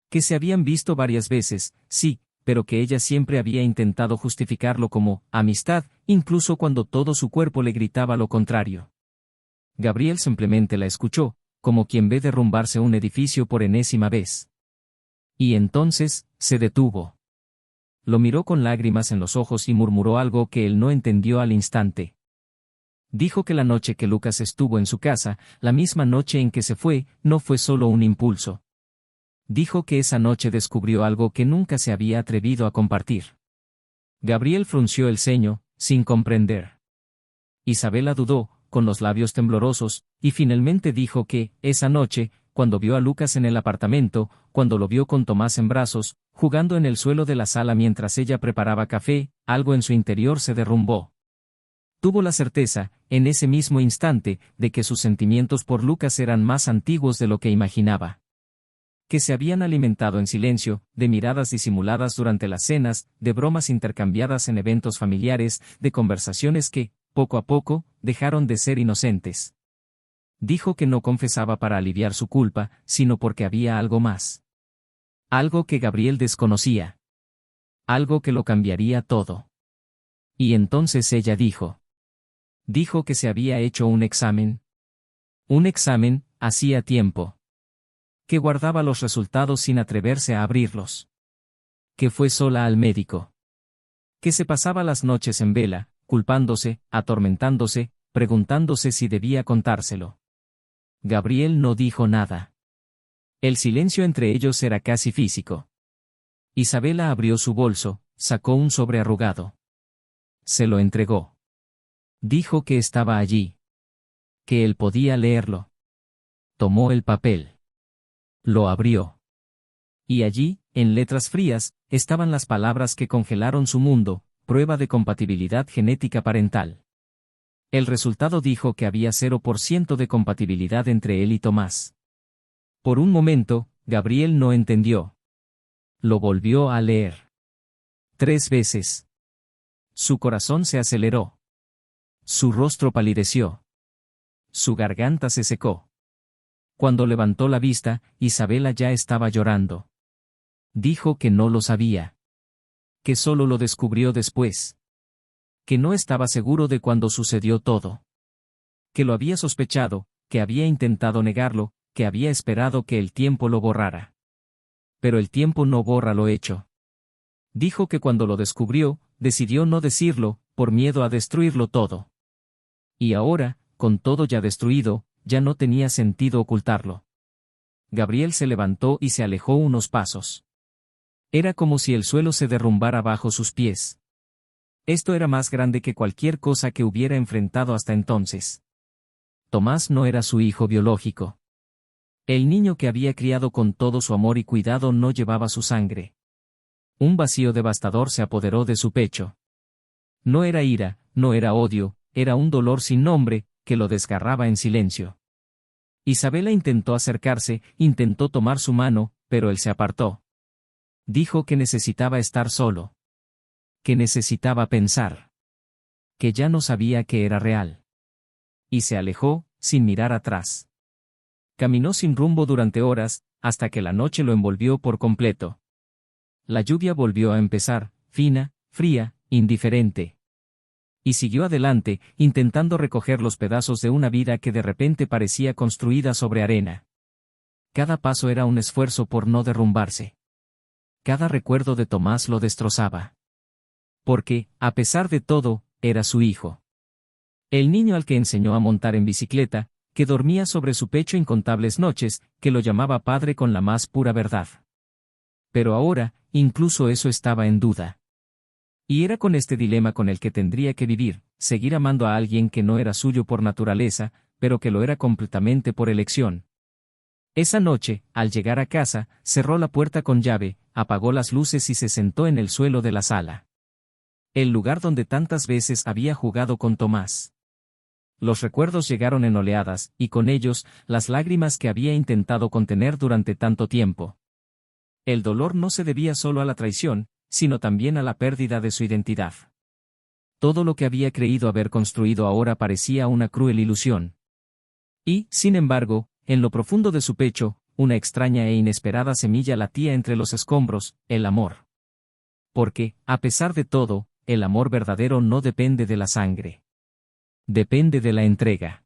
Que se habían visto varias veces, sí, pero que ella siempre había intentado justificarlo como amistad, incluso cuando todo su cuerpo le gritaba lo contrario. Gabriel simplemente la escuchó, como quien ve derrumbarse un edificio por enésima vez. Y entonces, se detuvo. Lo miró con lágrimas en los ojos y murmuró algo que él no entendió al instante. Dijo que la noche que Lucas estuvo en su casa, la misma noche en que se fue, no fue solo un impulso. Dijo que esa noche descubrió algo que nunca se había atrevido a compartir. Gabriel frunció el ceño, sin comprender. Isabela dudó, con los labios temblorosos, y finalmente dijo que, esa noche, cuando vio a Lucas en el apartamento, cuando lo vio con Tomás en brazos, jugando en el suelo de la sala mientras ella preparaba café, algo en su interior se derrumbó. Tuvo la certeza, en ese mismo instante, de que sus sentimientos por Lucas eran más antiguos de lo que imaginaba. Que se habían alimentado en silencio, de miradas disimuladas durante las cenas, de bromas intercambiadas en eventos familiares, de conversaciones que, poco a poco, dejaron de ser inocentes. Dijo que no confesaba para aliviar su culpa, sino porque había algo más. Algo que Gabriel desconocía. Algo que lo cambiaría todo. Y entonces ella dijo. Dijo que se había hecho un examen. Un examen, hacía tiempo. Que guardaba los resultados sin atreverse a abrirlos. Que fue sola al médico. Que se pasaba las noches en vela, culpándose, atormentándose, preguntándose si debía contárselo. Gabriel no dijo nada. El silencio entre ellos era casi físico. Isabela abrió su bolso, sacó un sobre arrugado. Se lo entregó. Dijo que estaba allí. Que él podía leerlo. Tomó el papel. Lo abrió. Y allí, en letras frías, estaban las palabras que congelaron su mundo, prueba de compatibilidad genética parental. El resultado dijo que había 0% de compatibilidad entre él y Tomás. Por un momento, Gabriel no entendió. Lo volvió a leer. 3 veces. Su corazón se aceleró. Su rostro palideció. Su garganta se secó. Cuando levantó la vista, Isabela ya estaba llorando. Dijo que no lo sabía. Que solo lo descubrió después. Que no estaba seguro de cuándo sucedió todo. Que lo había sospechado, que había intentado negarlo, que había esperado que el tiempo lo borrara. Pero el tiempo no borra lo hecho. Dijo que cuando lo descubrió, decidió no decirlo, por miedo a destruirlo todo. Y ahora, con todo ya destruido, ya no tenía sentido ocultarlo. Gabriel se levantó y se alejó unos pasos. Era como si el suelo se derrumbara bajo sus pies. Esto era más grande que cualquier cosa que hubiera enfrentado hasta entonces. Tomás no era su hijo biológico. El niño que había criado con todo su amor y cuidado no llevaba su sangre. Un vacío devastador se apoderó de su pecho. No era ira, no era odio, era un dolor sin nombre, que lo desgarraba en silencio. Isabela intentó acercarse, intentó tomar su mano, pero él se apartó. Dijo que necesitaba estar solo. Que necesitaba pensar. Que ya no sabía que era real. Y se alejó, sin mirar atrás. Caminó sin rumbo durante horas, hasta que la noche lo envolvió por completo. La lluvia volvió a empezar, fina, fría, indiferente. Y siguió adelante, intentando recoger los pedazos de una vida que de repente parecía construida sobre arena. Cada paso era un esfuerzo por no derrumbarse. Cada recuerdo de Tomás lo destrozaba. Porque, a pesar de todo, era su hijo. El niño al que enseñó a montar en bicicleta, que dormía sobre su pecho incontables noches, que lo llamaba padre con la más pura verdad. Pero ahora, incluso eso estaba en duda. Y era con este dilema con el que tendría que vivir, seguir amando a alguien que no era suyo por naturaleza, pero que lo era completamente por elección. Esa noche, al llegar a casa, cerró la puerta con llave, apagó las luces y se sentó en el suelo de la sala. El lugar donde tantas veces había jugado con Tomás. Los recuerdos llegaron en oleadas, y con ellos, las lágrimas que había intentado contener durante tanto tiempo. El dolor no se debía solo a la traición, sino también a la pérdida de su identidad. Todo lo que había creído haber construido ahora parecía una cruel ilusión. Y, sin embargo, en lo profundo de su pecho, una extraña e inesperada semilla latía entre los escombros, el amor. Porque, a pesar de todo, el amor verdadero no depende de la sangre. Depende de la entrega.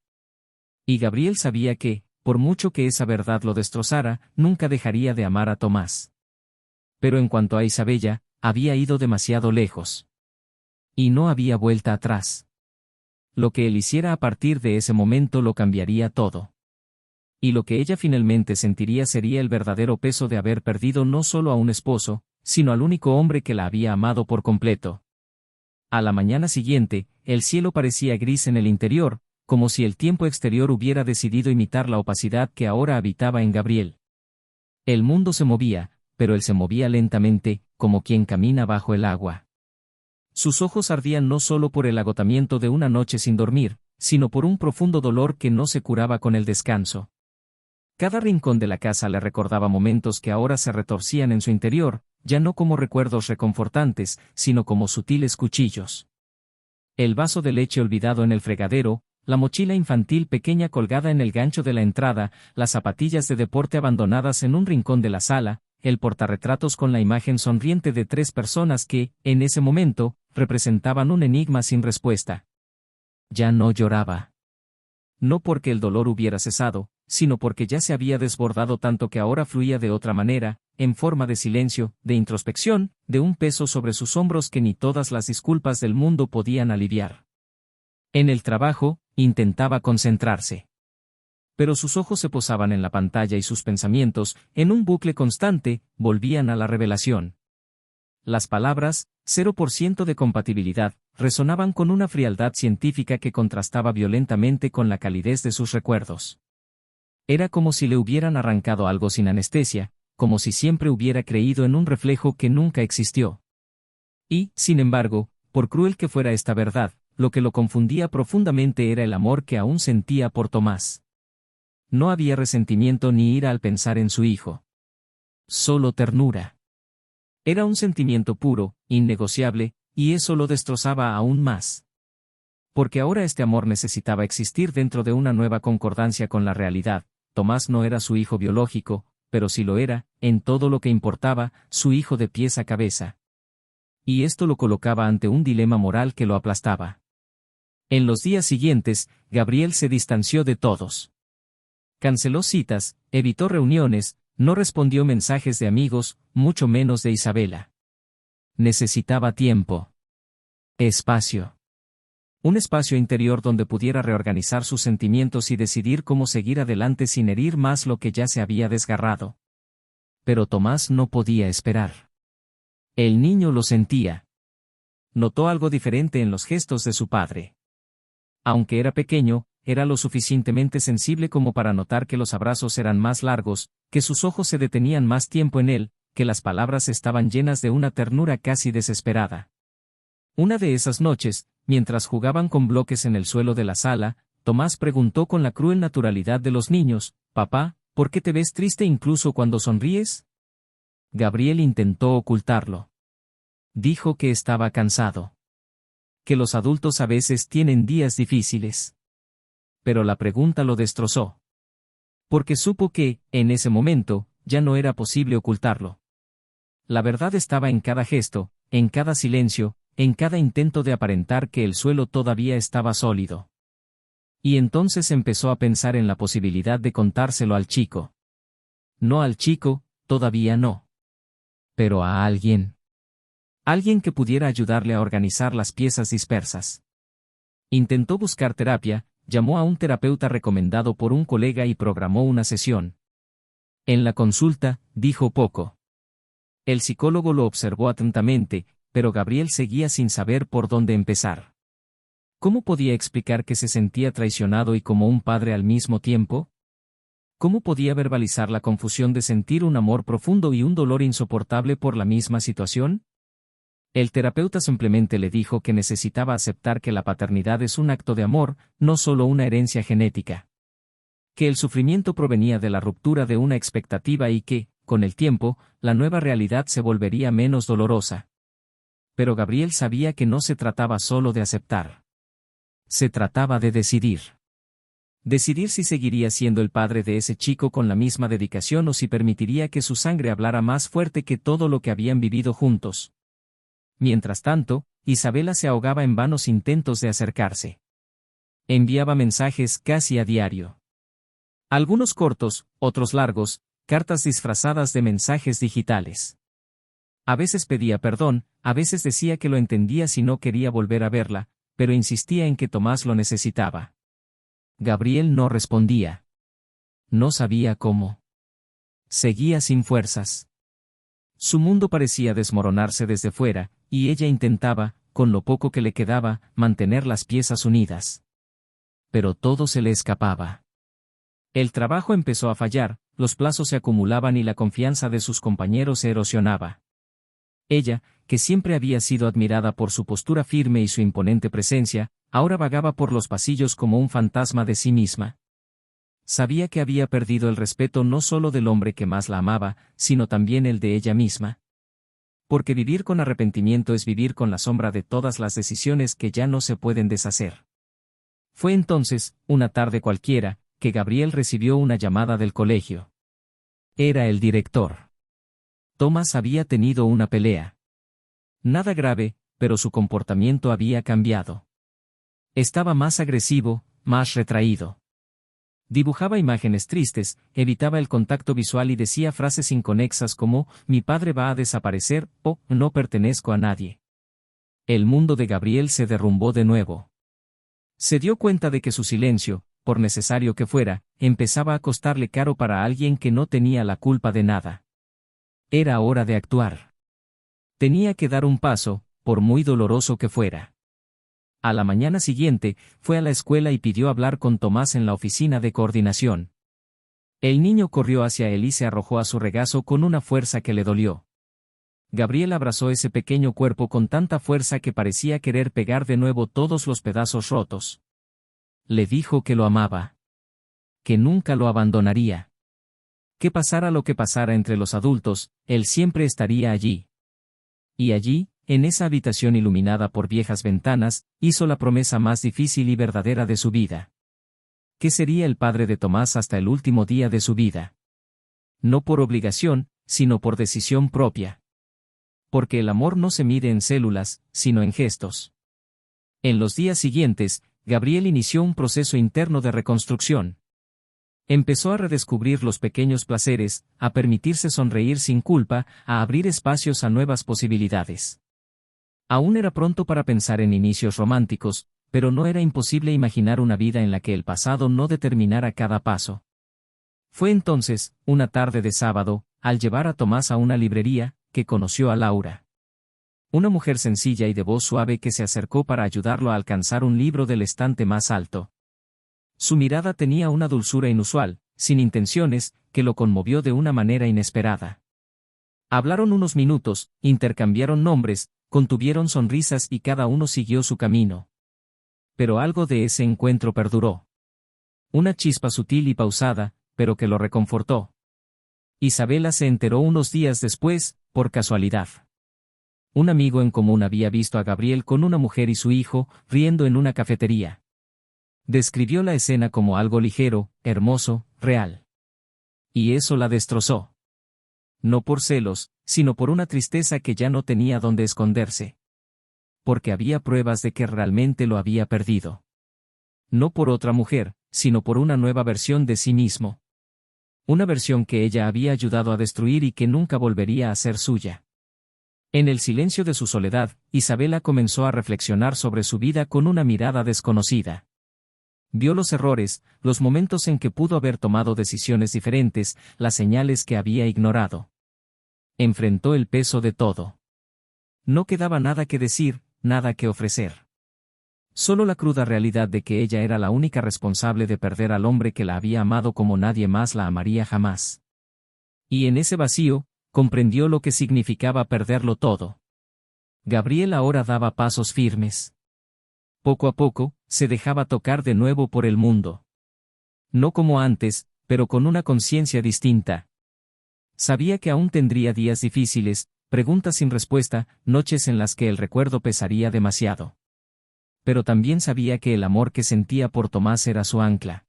Y Gabriel sabía que, por mucho que esa verdad lo destrozara, nunca dejaría de amar a Tomás. Pero en cuanto a Isabella, había ido demasiado lejos. Y no había vuelta atrás. Lo que él hiciera a partir de ese momento lo cambiaría todo. Y lo que ella finalmente sentiría sería el verdadero peso de haber perdido no solo a un esposo, sino al único hombre que la había amado por completo. A la mañana siguiente, el cielo parecía gris en el interior, como si el tiempo exterior hubiera decidido imitar la opacidad que ahora habitaba en Gabriel. El mundo se movía, pero él se movía lentamente, como quien camina bajo el agua. Sus ojos ardían no solo por el agotamiento de una noche sin dormir, sino por un profundo dolor que no se curaba con el descanso. Cada rincón de la casa le recordaba momentos que ahora se retorcían en su interior, ya no como recuerdos reconfortantes, sino como sutiles cuchillos. El vaso de leche olvidado en el fregadero, la mochila infantil pequeña colgada en el gancho de la entrada, las zapatillas de deporte abandonadas en un rincón de la sala, el portarretratos con la imagen sonriente de 3 personas que, en ese momento, representaban un enigma sin respuesta. Ya no lloraba. No porque el dolor hubiera cesado, sino porque ya se había desbordado tanto que ahora fluía de otra manera, en forma de silencio, de introspección, de un peso sobre sus hombros que ni todas las disculpas del mundo podían aliviar. En el trabajo, intentaba concentrarse. Pero sus ojos se posaban en la pantalla y sus pensamientos, en un bucle constante, volvían a la revelación. Las palabras, 0% de compatibilidad, resonaban con una frialdad científica que contrastaba violentamente con la calidez de sus recuerdos. Era como si le hubieran arrancado algo sin anestesia, como si siempre hubiera creído en un reflejo que nunca existió. Y, sin embargo, por cruel que fuera esta verdad, lo que lo confundía profundamente era el amor que aún sentía por Tomás. No había resentimiento ni ira al pensar en su hijo. Solo ternura. Era un sentimiento puro, innegociable, y eso lo destrozaba aún más. Porque ahora este amor necesitaba existir dentro de una nueva concordancia con la realidad. Tomás no era su hijo biológico, pero sí lo era, en todo lo que importaba, su hijo de pies a cabeza. Y esto lo colocaba ante un dilema moral que lo aplastaba. En los días siguientes, Gabriel se distanció de todos. Canceló citas, evitó reuniones, no respondió mensajes de amigos, mucho menos de Isabela. Necesitaba tiempo. Espacio. Un espacio interior donde pudiera reorganizar sus sentimientos y decidir cómo seguir adelante sin herir más lo que ya se había desgarrado. Pero Tomás no podía esperar. El niño lo sentía. Notó algo diferente en los gestos de su padre. Aunque era pequeño, era lo suficientemente sensible como para notar que los abrazos eran más largos, que sus ojos se detenían más tiempo en él, que las palabras estaban llenas de una ternura casi desesperada. Una de esas noches, mientras jugaban con bloques en el suelo de la sala, Tomás preguntó con la cruel naturalidad de los niños, «Papá, ¿por qué te ves triste incluso cuando sonríes?» Gabriel intentó ocultarlo. Dijo que estaba cansado. Que los adultos a veces tienen días difíciles. Pero la pregunta lo destrozó. Porque supo que, en ese momento, ya no era posible ocultarlo. La verdad estaba en cada gesto, en cada silencio, en cada intento de aparentar que el suelo todavía estaba sólido. Y entonces empezó a pensar en la posibilidad de contárselo al chico. No al chico, todavía no. Pero a alguien. Alguien que pudiera ayudarle a organizar las piezas dispersas. Intentó buscar terapia, llamó a un terapeuta recomendado por un colega y programó una sesión. En la consulta, dijo poco. El psicólogo lo observó atentamente, pero Gabriel seguía sin saber por dónde empezar. ¿Cómo podía explicar que se sentía traicionado y como un padre al mismo tiempo? ¿Cómo podía verbalizar la confusión de sentir un amor profundo y un dolor insoportable por la misma situación? El terapeuta simplemente le dijo que necesitaba aceptar que la paternidad es un acto de amor, no solo una herencia genética. Que el sufrimiento provenía de la ruptura de una expectativa y que, con el tiempo, la nueva realidad se volvería menos dolorosa. Pero Gabriel sabía que no se trataba solo de aceptar. Se trataba de decidir. Decidir si seguiría siendo el padre de ese chico con la misma dedicación o si permitiría que su sangre hablara más fuerte que todo lo que habían vivido juntos. Mientras tanto, Isabela se ahogaba en vanos intentos de acercarse. Enviaba mensajes casi a diario. Algunos cortos, otros largos, cartas disfrazadas de mensajes digitales. A veces pedía perdón, a veces decía que lo entendía si no quería volver a verla, pero insistía en que Tomás lo necesitaba. Gabriel no respondía. No sabía cómo. Seguía sin fuerzas. Su mundo parecía desmoronarse desde fuera, y ella intentaba, con lo poco que le quedaba, mantener las piezas unidas. Pero todo se le escapaba. El trabajo empezó a fallar, los plazos se acumulaban y la confianza de sus compañeros se erosionaba. Ella, que siempre había sido admirada por su postura firme y su imponente presencia, ahora vagaba por los pasillos como un fantasma de sí misma. Sabía que había perdido el respeto no solo del hombre que más la amaba, sino también el de ella misma. Porque vivir con arrepentimiento es vivir con la sombra de todas las decisiones que ya no se pueden deshacer. Fue entonces, una tarde cualquiera, que Gabriel recibió una llamada del colegio. Era el director. Tomás había tenido una pelea. Nada grave, pero su comportamiento había cambiado. Estaba más agresivo, más retraído. Dibujaba imágenes tristes, evitaba el contacto visual y decía frases inconexas como, mi padre va a desaparecer, o, no pertenezco a nadie. El mundo de Gabriel se derrumbó de nuevo. Se dio cuenta de que su silencio, por necesario que fuera, empezaba a costarle caro para alguien que no tenía la culpa de nada. Era hora de actuar. Tenía que dar un paso, por muy doloroso que fuera. A la mañana siguiente, fue a la escuela y pidió hablar con Tomás en la oficina de coordinación. El niño corrió hacia él y se arrojó a su regazo con una fuerza que le dolió. Gabriel abrazó ese pequeño cuerpo con tanta fuerza que parecía querer pegar de nuevo todos los pedazos rotos. Le dijo que lo amaba. Que nunca lo abandonaría. Que pasara lo que pasara entre los adultos, él siempre estaría allí. Y allí, en esa habitación iluminada por viejas ventanas, hizo la promesa más difícil y verdadera de su vida. Que sería el padre de Tomás hasta el último día de su vida. No por obligación, sino por decisión propia. Porque el amor no se mide en células, sino en gestos. En los días siguientes, Gabriel inició un proceso interno de reconstrucción. Empezó a redescubrir los pequeños placeres, a permitirse sonreír sin culpa, a abrir espacios a nuevas posibilidades. Aún era pronto para pensar en inicios románticos, pero no era imposible imaginar una vida en la que el pasado no determinara cada paso. Fue entonces, una tarde de sábado, al llevar a Tomás a una librería, que conoció a Laura. Una mujer sencilla y de voz suave que se acercó para ayudarlo a alcanzar un libro del estante más alto. Su mirada tenía una dulzura inusual, sin intenciones, que lo conmovió de una manera inesperada. Hablaron unos minutos, intercambiaron nombres, contuvieron sonrisas y cada uno siguió su camino. Pero algo de ese encuentro perduró. Una chispa sutil y pausada, pero que lo reconfortó. Isabela se enteró unos días después, por casualidad. Un amigo en común había visto a Gabriel con una mujer y su hijo, riendo en una cafetería. Describió la escena como algo ligero, hermoso, real. Y eso la destrozó. No por celos, sino por una tristeza que ya no tenía dónde esconderse. Porque había pruebas de que realmente lo había perdido. No por otra mujer, sino por una nueva versión de sí mismo. Una versión que ella había ayudado a destruir y que nunca volvería a ser suya. En el silencio de su soledad, Isabela comenzó a reflexionar sobre su vida con una mirada desconocida. Vio los errores, los momentos en que pudo haber tomado decisiones diferentes, las señales que había ignorado. Enfrentó el peso de todo. No quedaba nada que decir, nada que ofrecer. Solo la cruda realidad de que ella era la única responsable de perder al hombre que la había amado como nadie más la amaría jamás. Y en ese vacío, comprendió lo que significaba perderlo todo. Gabriel ahora daba pasos firmes. Poco a poco, se dejaba tocar de nuevo por el mundo. No como antes, pero con una conciencia distinta. Sabía que aún tendría días difíciles, preguntas sin respuesta, noches en las que el recuerdo pesaría demasiado. Pero también sabía que el amor que sentía por Tomás era su ancla.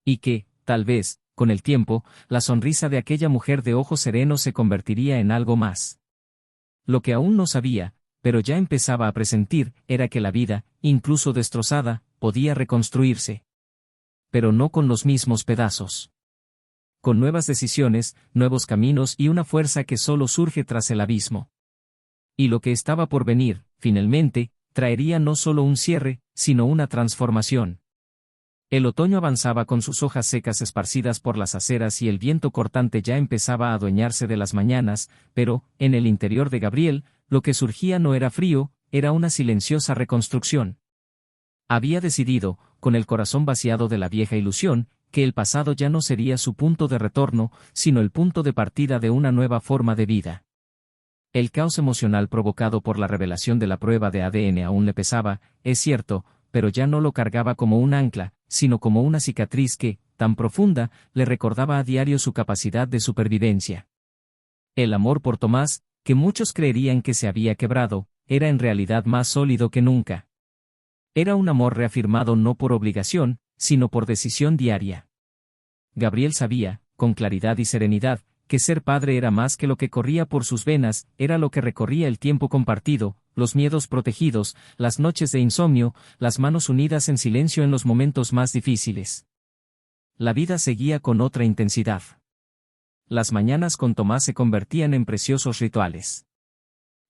Y que, tal vez, con el tiempo, la sonrisa de aquella mujer de ojos serenos se convertiría en algo más. Lo que aún no sabía, pero ya empezaba a presentir, era que la vida, incluso destrozada, podía reconstruirse. Pero no con los mismos pedazos. Con nuevas decisiones, nuevos caminos y una fuerza que solo surge tras el abismo. Y lo que estaba por venir, finalmente, traería no solo un cierre, sino una transformación. El otoño avanzaba con sus hojas secas esparcidas por las aceras y el viento cortante ya empezaba a adueñarse de las mañanas, pero, en el interior de Gabriel, lo que surgía no era frío, era una silenciosa reconstrucción. Había decidido, con el corazón vaciado de la vieja ilusión, que el pasado ya no sería su punto de retorno, sino el punto de partida de una nueva forma de vida. El caos emocional provocado por la revelación de la prueba de ADN aún le pesaba, es cierto, pero ya no lo cargaba como un ancla, sino como una cicatriz que, tan profunda, le recordaba a diario su capacidad de supervivencia. El amor por Tomás, que muchos creerían que se había quebrado, era en realidad más sólido que nunca. Era un amor reafirmado no por obligación, sino por decisión diaria. Gabriel sabía, con claridad y serenidad, que ser padre era más que lo que corría por sus venas, era lo que recorría el tiempo compartido, los miedos protegidos, las noches de insomnio, las manos unidas en silencio en los momentos más difíciles. La vida seguía con otra intensidad. Las mañanas con Tomás se convertían en preciosos rituales.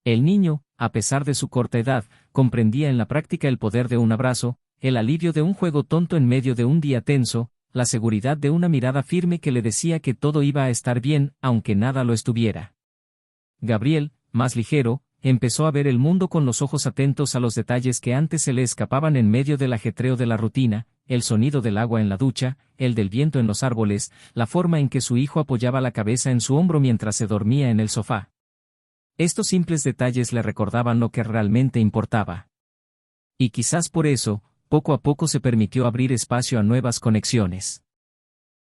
El niño, a pesar de su corta edad, comprendía en la práctica el poder de un abrazo, el alivio de un juego tonto en medio de un día tenso, la seguridad de una mirada firme que le decía que todo iba a estar bien, aunque nada lo estuviera. Gabriel, más ligero, empezó a ver el mundo con los ojos atentos a los detalles que antes se le escapaban en medio del ajetreo de la rutina, el sonido del agua en la ducha, el del viento en los árboles, la forma en que su hijo apoyaba la cabeza en su hombro mientras se dormía en el sofá. Estos simples detalles le recordaban lo que realmente importaba. Y quizás por eso, poco a poco se permitió abrir espacio a nuevas conexiones.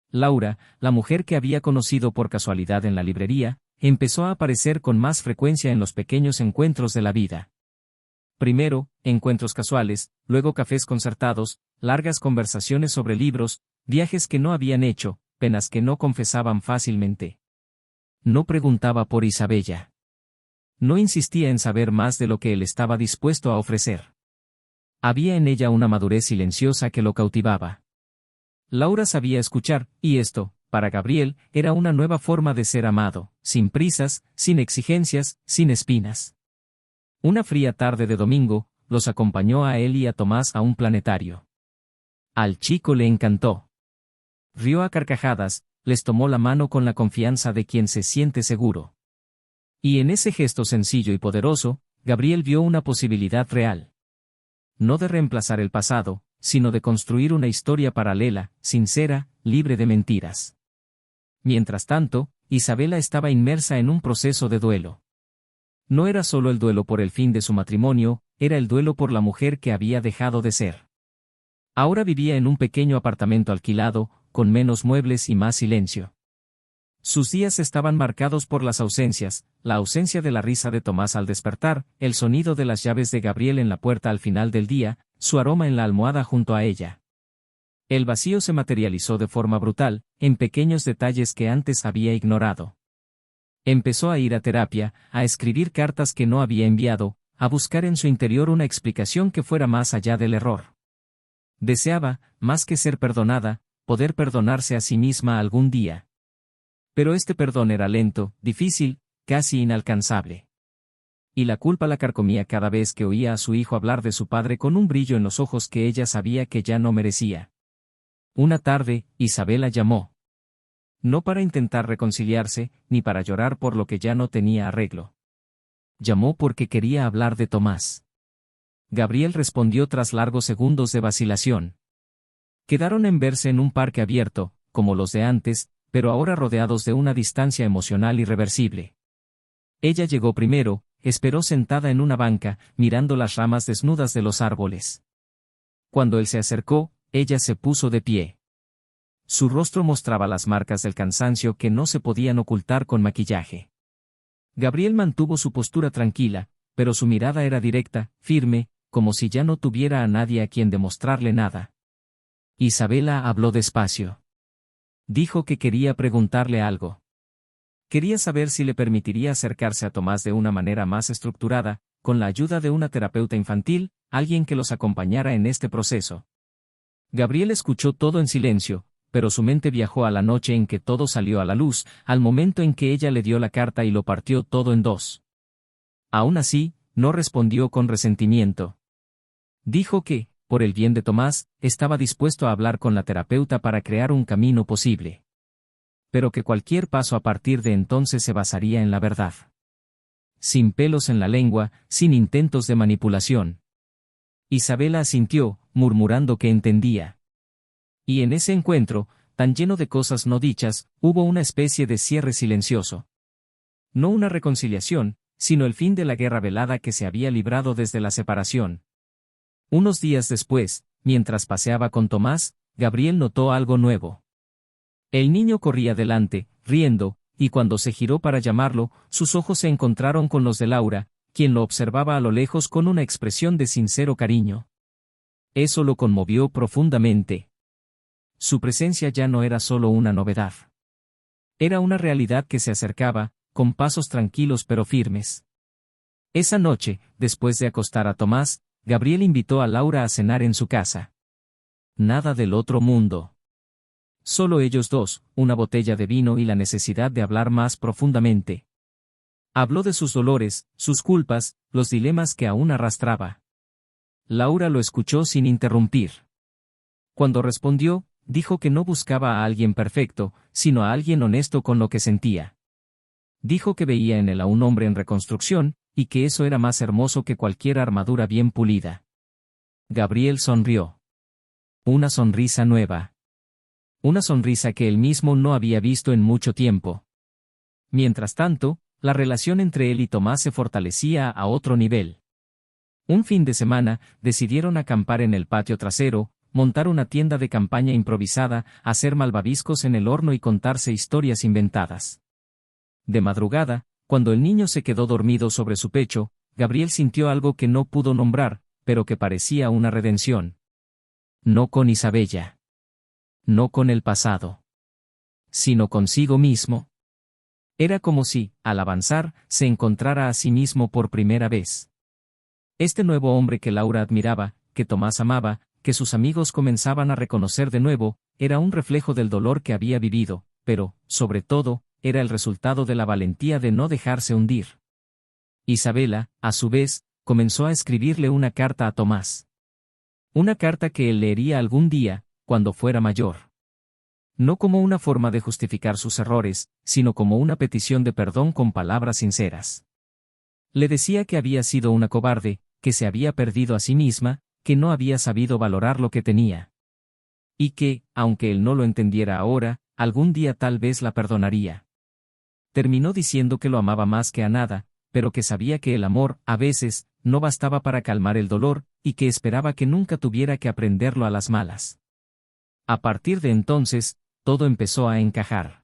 Laura, la mujer que había conocido por casualidad en la librería, empezó a aparecer con más frecuencia en los pequeños encuentros de la vida. Primero, encuentros casuales, luego cafés concertados, largas conversaciones sobre libros, viajes que no habían hecho, penas que no confesaban fácilmente. No preguntaba por Isabella. No insistía en saber más de lo que él estaba dispuesto a ofrecer. Había en ella una madurez silenciosa que lo cautivaba. Laura sabía escuchar, y esto, para Gabriel, era una nueva forma de ser amado, sin prisas, sin exigencias, sin espinas. Una fría tarde de domingo, los acompañó a él y a Tomás a un planetario. Al chico le encantó. Rió a carcajadas, les tomó la mano con la confianza de quien se siente seguro. Y en ese gesto sencillo y poderoso, Gabriel vio una posibilidad real. No de reemplazar el pasado, sino de construir una historia paralela, sincera, libre de mentiras. Mientras tanto, Isabela estaba inmersa en un proceso de duelo. No era solo el duelo por el fin de su matrimonio, era el duelo por la mujer que había dejado de ser. Ahora vivía en un pequeño apartamento alquilado, con menos muebles y más silencio. Sus días estaban marcados por las ausencias, la ausencia de la risa de Tomás al despertar, el sonido de las llaves de Gabriel en la puerta al final del día, su aroma en la almohada junto a ella. El vacío se materializó de forma brutal, en pequeños detalles que antes había ignorado. Empezó a ir a terapia, a escribir cartas que no había enviado, a buscar en su interior una explicación que fuera más allá del error. Deseaba, más que ser perdonada, poder perdonarse a sí misma algún día. Pero este perdón era lento, difícil, casi inalcanzable. Y la culpa la carcomía cada vez que oía a su hijo hablar de su padre con un brillo en los ojos que ella sabía que ya no merecía. Una tarde, Isabela llamó. No para intentar reconciliarse, ni para llorar por lo que ya no tenía arreglo. Llamó porque quería hablar de Tomás. Gabriel respondió tras largos segundos de vacilación. Quedaron en verse en un parque abierto, como los de antes, pero ahora rodeados de una distancia emocional irreversible. Ella llegó primero, esperó sentada en una banca, mirando las ramas desnudas de los árboles. Cuando él se acercó, ella se puso de pie. Su rostro mostraba las marcas del cansancio que no se podían ocultar con maquillaje. Gabriel mantuvo su postura tranquila, pero su mirada era directa, firme, como si ya no tuviera a nadie a quien demostrarle nada. Isabela habló despacio. Dijo que quería preguntarle algo. Quería saber si le permitiría acercarse a Tomás de una manera más estructurada, con la ayuda de una terapeuta infantil, alguien que los acompañara en este proceso. Gabriel escuchó todo en silencio, pero su mente viajó a la noche en que todo salió a la luz, al momento en que ella le dio la carta y lo partió todo en dos. Aún así, no respondió con resentimiento. Dijo que, por el bien de Tomás, estaba dispuesto a hablar con la terapeuta para crear un camino posible. Pero que cualquier paso a partir de entonces se basaría en la verdad. Sin pelos en la lengua, sin intentos de manipulación. Isabela asintió, murmurando que entendía. Y en ese encuentro, tan lleno de cosas no dichas, hubo una especie de cierre silencioso. No una reconciliación, sino el fin de la guerra velada que se había librado desde la separación. Unos días después, mientras paseaba con Tomás, Gabriel notó algo nuevo. El niño corría delante, riendo, y cuando se giró para llamarlo, sus ojos se encontraron con los de Laura, quien lo observaba a lo lejos con una expresión de sincero cariño. Eso lo conmovió profundamente. Su presencia ya no era solo una novedad. Era una realidad que se acercaba, con pasos tranquilos pero firmes. Esa noche, después de acostar a Tomás, Gabriel invitó a Laura a cenar en su casa. Nada del otro mundo. Solo ellos dos, una botella de vino y la necesidad de hablar más profundamente. Habló de sus dolores, sus culpas, los dilemas que aún arrastraba. Laura lo escuchó sin interrumpir. Cuando respondió, dijo que no buscaba a alguien perfecto, sino a alguien honesto con lo que sentía. Dijo que veía en él a un hombre en reconstrucción, y que eso era más hermoso que cualquier armadura bien pulida. Gabriel sonrió. Una sonrisa nueva. Una sonrisa que él mismo no había visto en mucho tiempo. Mientras tanto, la relación entre él y Tomás se fortalecía a otro nivel. Un fin de semana, decidieron acampar en el patio trasero, montar una tienda de campaña improvisada, hacer malvaviscos en el horno y contarse historias inventadas. De madrugada, cuando el niño se quedó dormido sobre su pecho, Gabriel sintió algo que no pudo nombrar, pero que parecía una redención. No con Isabella. No con el pasado. Sino consigo mismo. Era como si, al avanzar, se encontrara a sí mismo por primera vez. Este nuevo hombre que Laura admiraba, que Tomás amaba, que sus amigos comenzaban a reconocer de nuevo, era un reflejo del dolor que había vivido, pero, sobre todo, era el resultado de la valentía de no dejarse hundir. Isabela, a su vez, comenzó a escribirle una carta a Tomás. Una carta que él leería algún día, cuando fuera mayor. No como una forma de justificar sus errores, sino como una petición de perdón con palabras sinceras. Le decía que había sido una cobarde, que se había perdido a sí misma, que no había sabido valorar lo que tenía. Y que, aunque él no lo entendiera ahora, algún día tal vez la perdonaría. Terminó diciendo que lo amaba más que a nada, pero que sabía que el amor, a veces, no bastaba para calmar el dolor, y que esperaba que nunca tuviera que aprenderlo a las malas. A partir de entonces, todo empezó a encajar.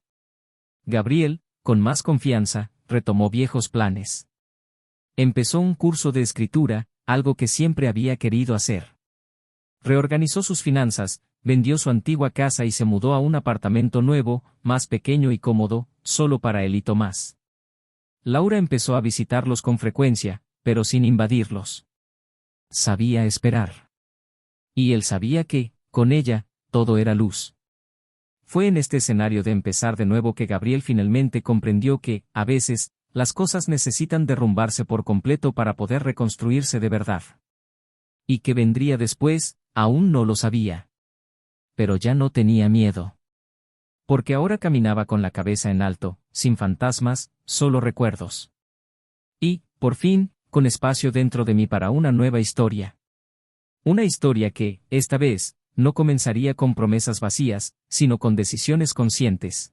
Gabriel, con más confianza, retomó viejos planes. Empezó un curso de escritura, algo que siempre había querido hacer. Reorganizó sus finanzas, vendió su antigua casa y se mudó a un apartamento nuevo, más pequeño y cómodo, solo para él y Tomás. Laura empezó a visitarlos con frecuencia, pero sin invadirlos. Sabía esperar. Y él sabía que, con ella, todo era luz. Fue en este escenario de empezar de nuevo que Gabriel finalmente comprendió que, a veces, las cosas necesitan derrumbarse por completo para poder reconstruirse de verdad. ¿Y qué vendría después? Aún no lo sabía. Pero ya no tenía miedo. Porque ahora caminaba con la cabeza en alto, sin fantasmas, solo recuerdos. Y, por fin, con espacio dentro de mí para una nueva historia. Una historia que, esta vez, no comenzaría con promesas vacías, sino con decisiones conscientes.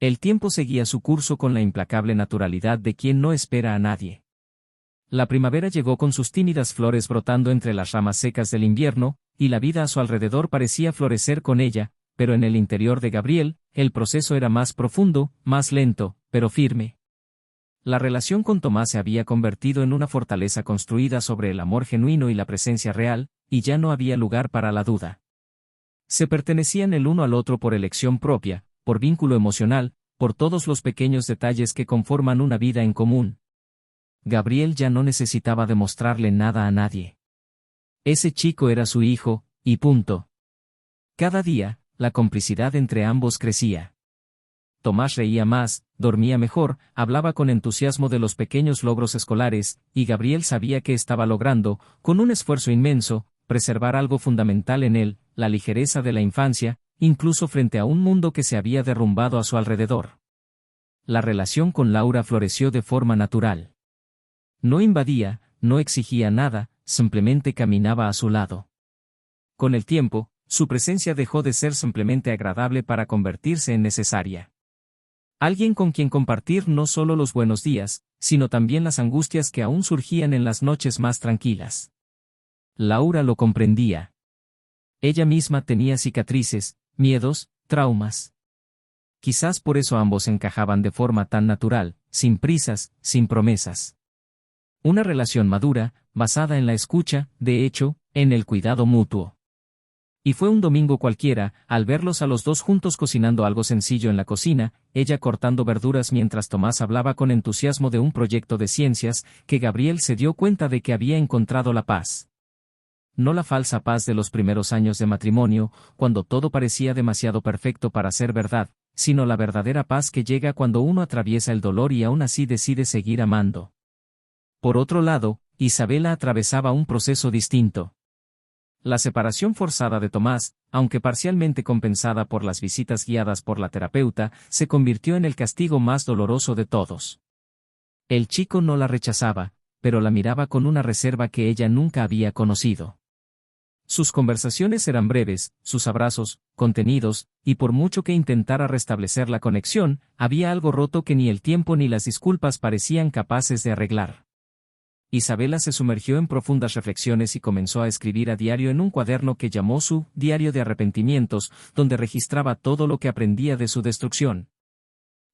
El tiempo seguía su curso con la implacable naturalidad de quien no espera a nadie. La primavera llegó con sus tímidas flores brotando entre las ramas secas del invierno, y la vida a su alrededor parecía florecer con ella, pero en el interior de Gabriel, el proceso era más profundo, más lento, pero firme. La relación con Tomás se había convertido en una fortaleza construida sobre el amor genuino y la presencia real, y ya no había lugar para la duda. Se pertenecían el uno al otro por elección propia, por vínculo emocional, por todos los pequeños detalles que conforman una vida en común. Gabriel ya no necesitaba demostrarle nada a nadie. Ese chico era su hijo, y punto. Cada día, la complicidad entre ambos crecía. Tomás reía más, dormía mejor, hablaba con entusiasmo de los pequeños logros escolares, y Gabriel sabía que estaba logrando, con un esfuerzo inmenso, preservar algo fundamental en él, la ligereza de la infancia, incluso frente a un mundo que se había derrumbado a su alrededor. La relación con Laura floreció de forma natural. No invadía, no exigía nada, simplemente caminaba a su lado. Con el tiempo, su presencia dejó de ser simplemente agradable para convertirse en necesaria. Alguien con quien compartir no solo los buenos días, sino también las angustias que aún surgían en las noches más tranquilas. Laura lo comprendía. Ella misma tenía cicatrices, miedos, traumas. Quizás por eso ambos encajaban de forma tan natural, sin prisas, sin promesas. Una relación madura, basada en la escucha, de hecho, en el cuidado mutuo. Y fue un domingo cualquiera, al verlos a los dos juntos cocinando algo sencillo en la cocina, ella cortando verduras mientras Tomás hablaba con entusiasmo de un proyecto de ciencias, que Gabriel se dio cuenta de que había encontrado la paz. No la falsa paz de los primeros años de matrimonio, cuando todo parecía demasiado perfecto para ser verdad, sino la verdadera paz que llega cuando uno atraviesa el dolor y aún así decide seguir amando. Por otro lado, Isabela atravesaba un proceso distinto. La separación forzada de Tomás, aunque parcialmente compensada por las visitas guiadas por la terapeuta, se convirtió en el castigo más doloroso de todos. El chico no la rechazaba, pero la miraba con una reserva que ella nunca había conocido. Sus conversaciones eran breves, sus abrazos, contenidos, y por mucho que intentara restablecer la conexión, había algo roto que ni el tiempo ni las disculpas parecían capaces de arreglar. Isabela se sumergió en profundas reflexiones y comenzó a escribir a diario en un cuaderno que llamó su «Diario de Arrepentimientos», donde registraba todo lo que aprendía de su destrucción.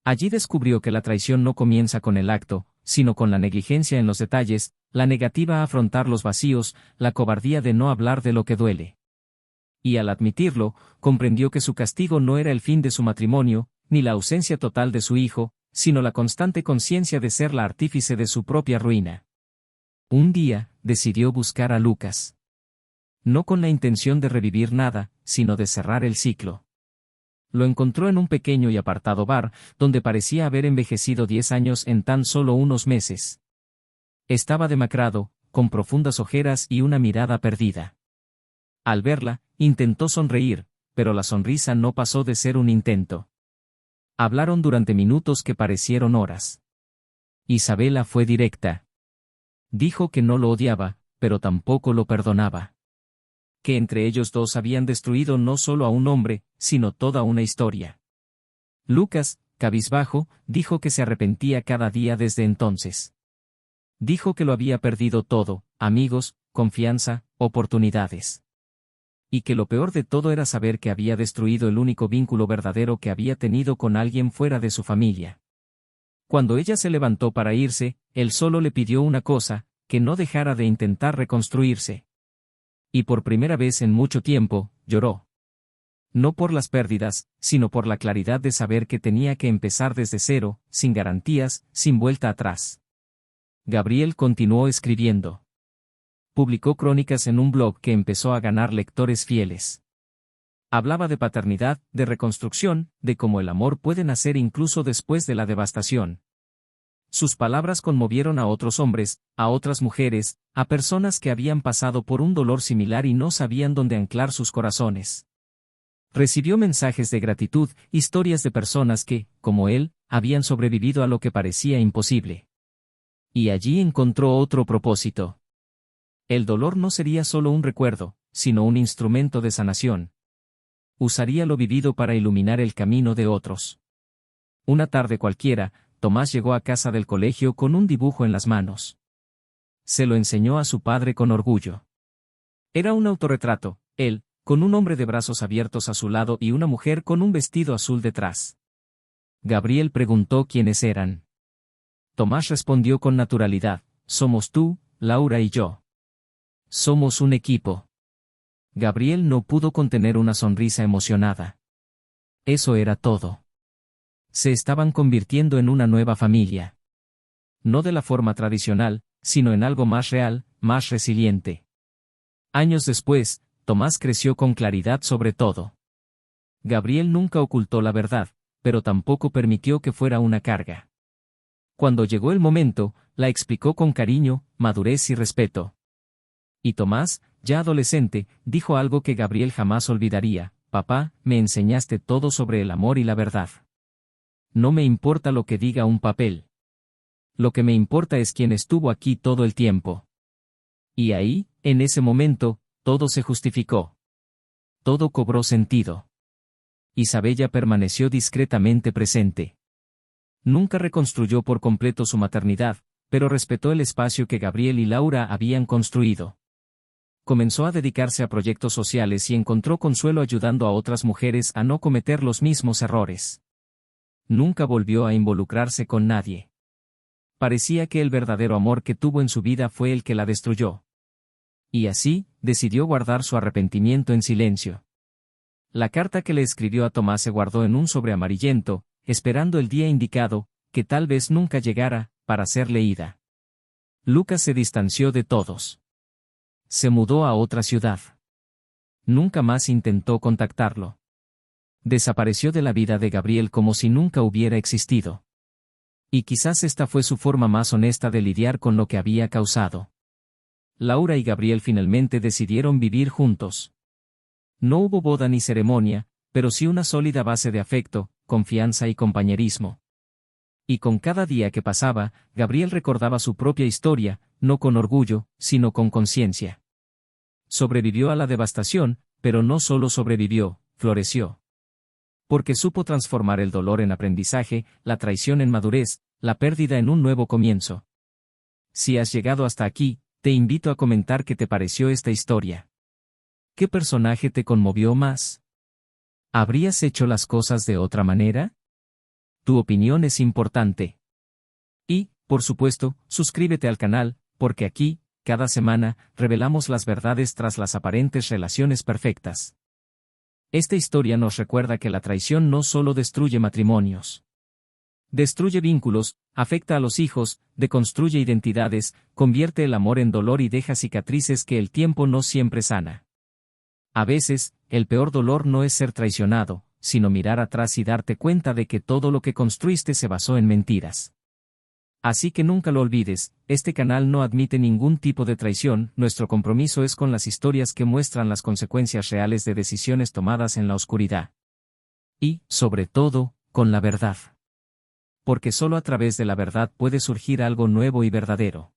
Allí descubrió que la traición no comienza con el acto, sino con la negligencia en los detalles, la negativa a afrontar los vacíos, la cobardía de no hablar de lo que duele. Y al admitirlo, comprendió que su castigo no era el fin de su matrimonio, ni la ausencia total de su hijo, sino la constante conciencia de ser la artífice de su propia ruina. Un día, decidió buscar a Lucas. No con la intención de revivir nada, sino de cerrar el ciclo. Lo encontró en un pequeño y apartado bar, donde parecía haber envejecido 10 años en tan solo unos meses. Estaba demacrado, con profundas ojeras y una mirada perdida. Al verla, intentó sonreír, pero la sonrisa no pasó de ser un intento. Hablaron durante minutos que parecieron horas. Isabela fue directa. Dijo que no lo odiaba, pero tampoco lo perdonaba. Que entre ellos dos habían destruido no solo a un hombre, sino toda una historia. Lucas, cabizbajo, dijo que se arrepentía cada día desde entonces. Dijo que lo había perdido todo, amigos, confianza, oportunidades. Y que lo peor de todo era saber que había destruido el único vínculo verdadero que había tenido con alguien fuera de su familia. Cuando ella se levantó para irse, él solo le pidió una cosa, que no dejara de intentar reconstruirse. Y por primera vez en mucho tiempo, lloró. No por las pérdidas, sino por la claridad de saber que tenía que empezar desde cero, sin garantías, sin vuelta atrás. Gabriel continuó escribiendo. Publicó crónicas en un blog que empezó a ganar lectores fieles. Hablaba de paternidad, de reconstrucción, de cómo el amor puede nacer incluso después de la devastación. Sus palabras conmovieron a otros hombres, a otras mujeres, a personas que habían pasado por un dolor similar y no sabían dónde anclar sus corazones. Recibió mensajes de gratitud, historias de personas que, como él, habían sobrevivido a lo que parecía imposible. Y allí encontró otro propósito. El dolor no sería solo un recuerdo, sino un instrumento de sanación. Usaría lo vivido para iluminar el camino de otros. Una tarde cualquiera, Tomás llegó a casa del colegio con un dibujo en las manos. Se lo enseñó a su padre con orgullo. Era un autorretrato, él, con un hombre de brazos abiertos a su lado y una mujer con un vestido azul detrás. Gabriel preguntó quiénes eran. Tomás respondió con naturalidad: somos tú, Laura y yo. Somos un equipo. Gabriel no pudo contener una sonrisa emocionada. Eso era todo. Se estaban convirtiendo en una nueva familia. No de la forma tradicional, sino en algo más real, más resiliente. Años después, Tomás creció con claridad sobre todo. Gabriel nunca ocultó la verdad, pero tampoco permitió que fuera una carga. Cuando llegó el momento, la explicó con cariño, madurez y respeto. Y Tomás, ya adolescente, dijo algo que Gabriel jamás olvidaría: papá, me enseñaste todo sobre el amor y la verdad. No me importa lo que diga un papel. Lo que me importa es quién estuvo aquí todo el tiempo. Y ahí, en ese momento, todo se justificó. Todo cobró sentido. Isabella permaneció discretamente presente. Nunca reconstruyó por completo su maternidad, pero respetó el espacio que Gabriel y Laura habían construido. Comenzó a dedicarse a proyectos sociales y encontró consuelo ayudando a otras mujeres a no cometer los mismos errores. Nunca volvió a involucrarse con nadie. Parecía que el verdadero amor que tuvo en su vida fue el que la destruyó. Y así, decidió guardar su arrepentimiento en silencio. La carta que le escribió a Tomás se guardó en un sobre amarillento, esperando el día indicado, que tal vez nunca llegara, para ser leída. Lucas se distanció de todos. Se mudó a otra ciudad. Nunca más intentó contactarlo. Desapareció de la vida de Gabriel como si nunca hubiera existido. Y quizás esta fue su forma más honesta de lidiar con lo que había causado. Laura y Gabriel finalmente decidieron vivir juntos. No hubo boda ni ceremonia, pero sí una sólida base de afecto, confianza y compañerismo. Y con cada día que pasaba, Gabriel recordaba su propia historia, no con orgullo, sino con conciencia. Sobrevivió a la devastación, pero no solo sobrevivió, floreció. Porque supo transformar el dolor en aprendizaje, la traición en madurez, la pérdida en un nuevo comienzo. Si has llegado hasta aquí, te invito a comentar qué te pareció esta historia. ¿Qué personaje te conmovió más? ¿Habrías hecho las cosas de otra manera? Tu opinión es importante. Y, por supuesto, suscríbete al canal, porque aquí, cada semana, revelamos las verdades tras las aparentes relaciones perfectas. Esta historia nos recuerda que la traición no solo destruye matrimonios. Destruye vínculos, afecta a los hijos, deconstruye identidades, convierte el amor en dolor y deja cicatrices que el tiempo no siempre sana. A veces, el peor dolor no es ser traicionado, sino mirar atrás y darte cuenta de que todo lo que construiste se basó en mentiras. Así que nunca lo olvides, este canal no admite ningún tipo de traición, nuestro compromiso es con las historias que muestran las consecuencias reales de decisiones tomadas en la oscuridad. Y, sobre todo, con la verdad. Porque solo a través de la verdad puede surgir algo nuevo y verdadero.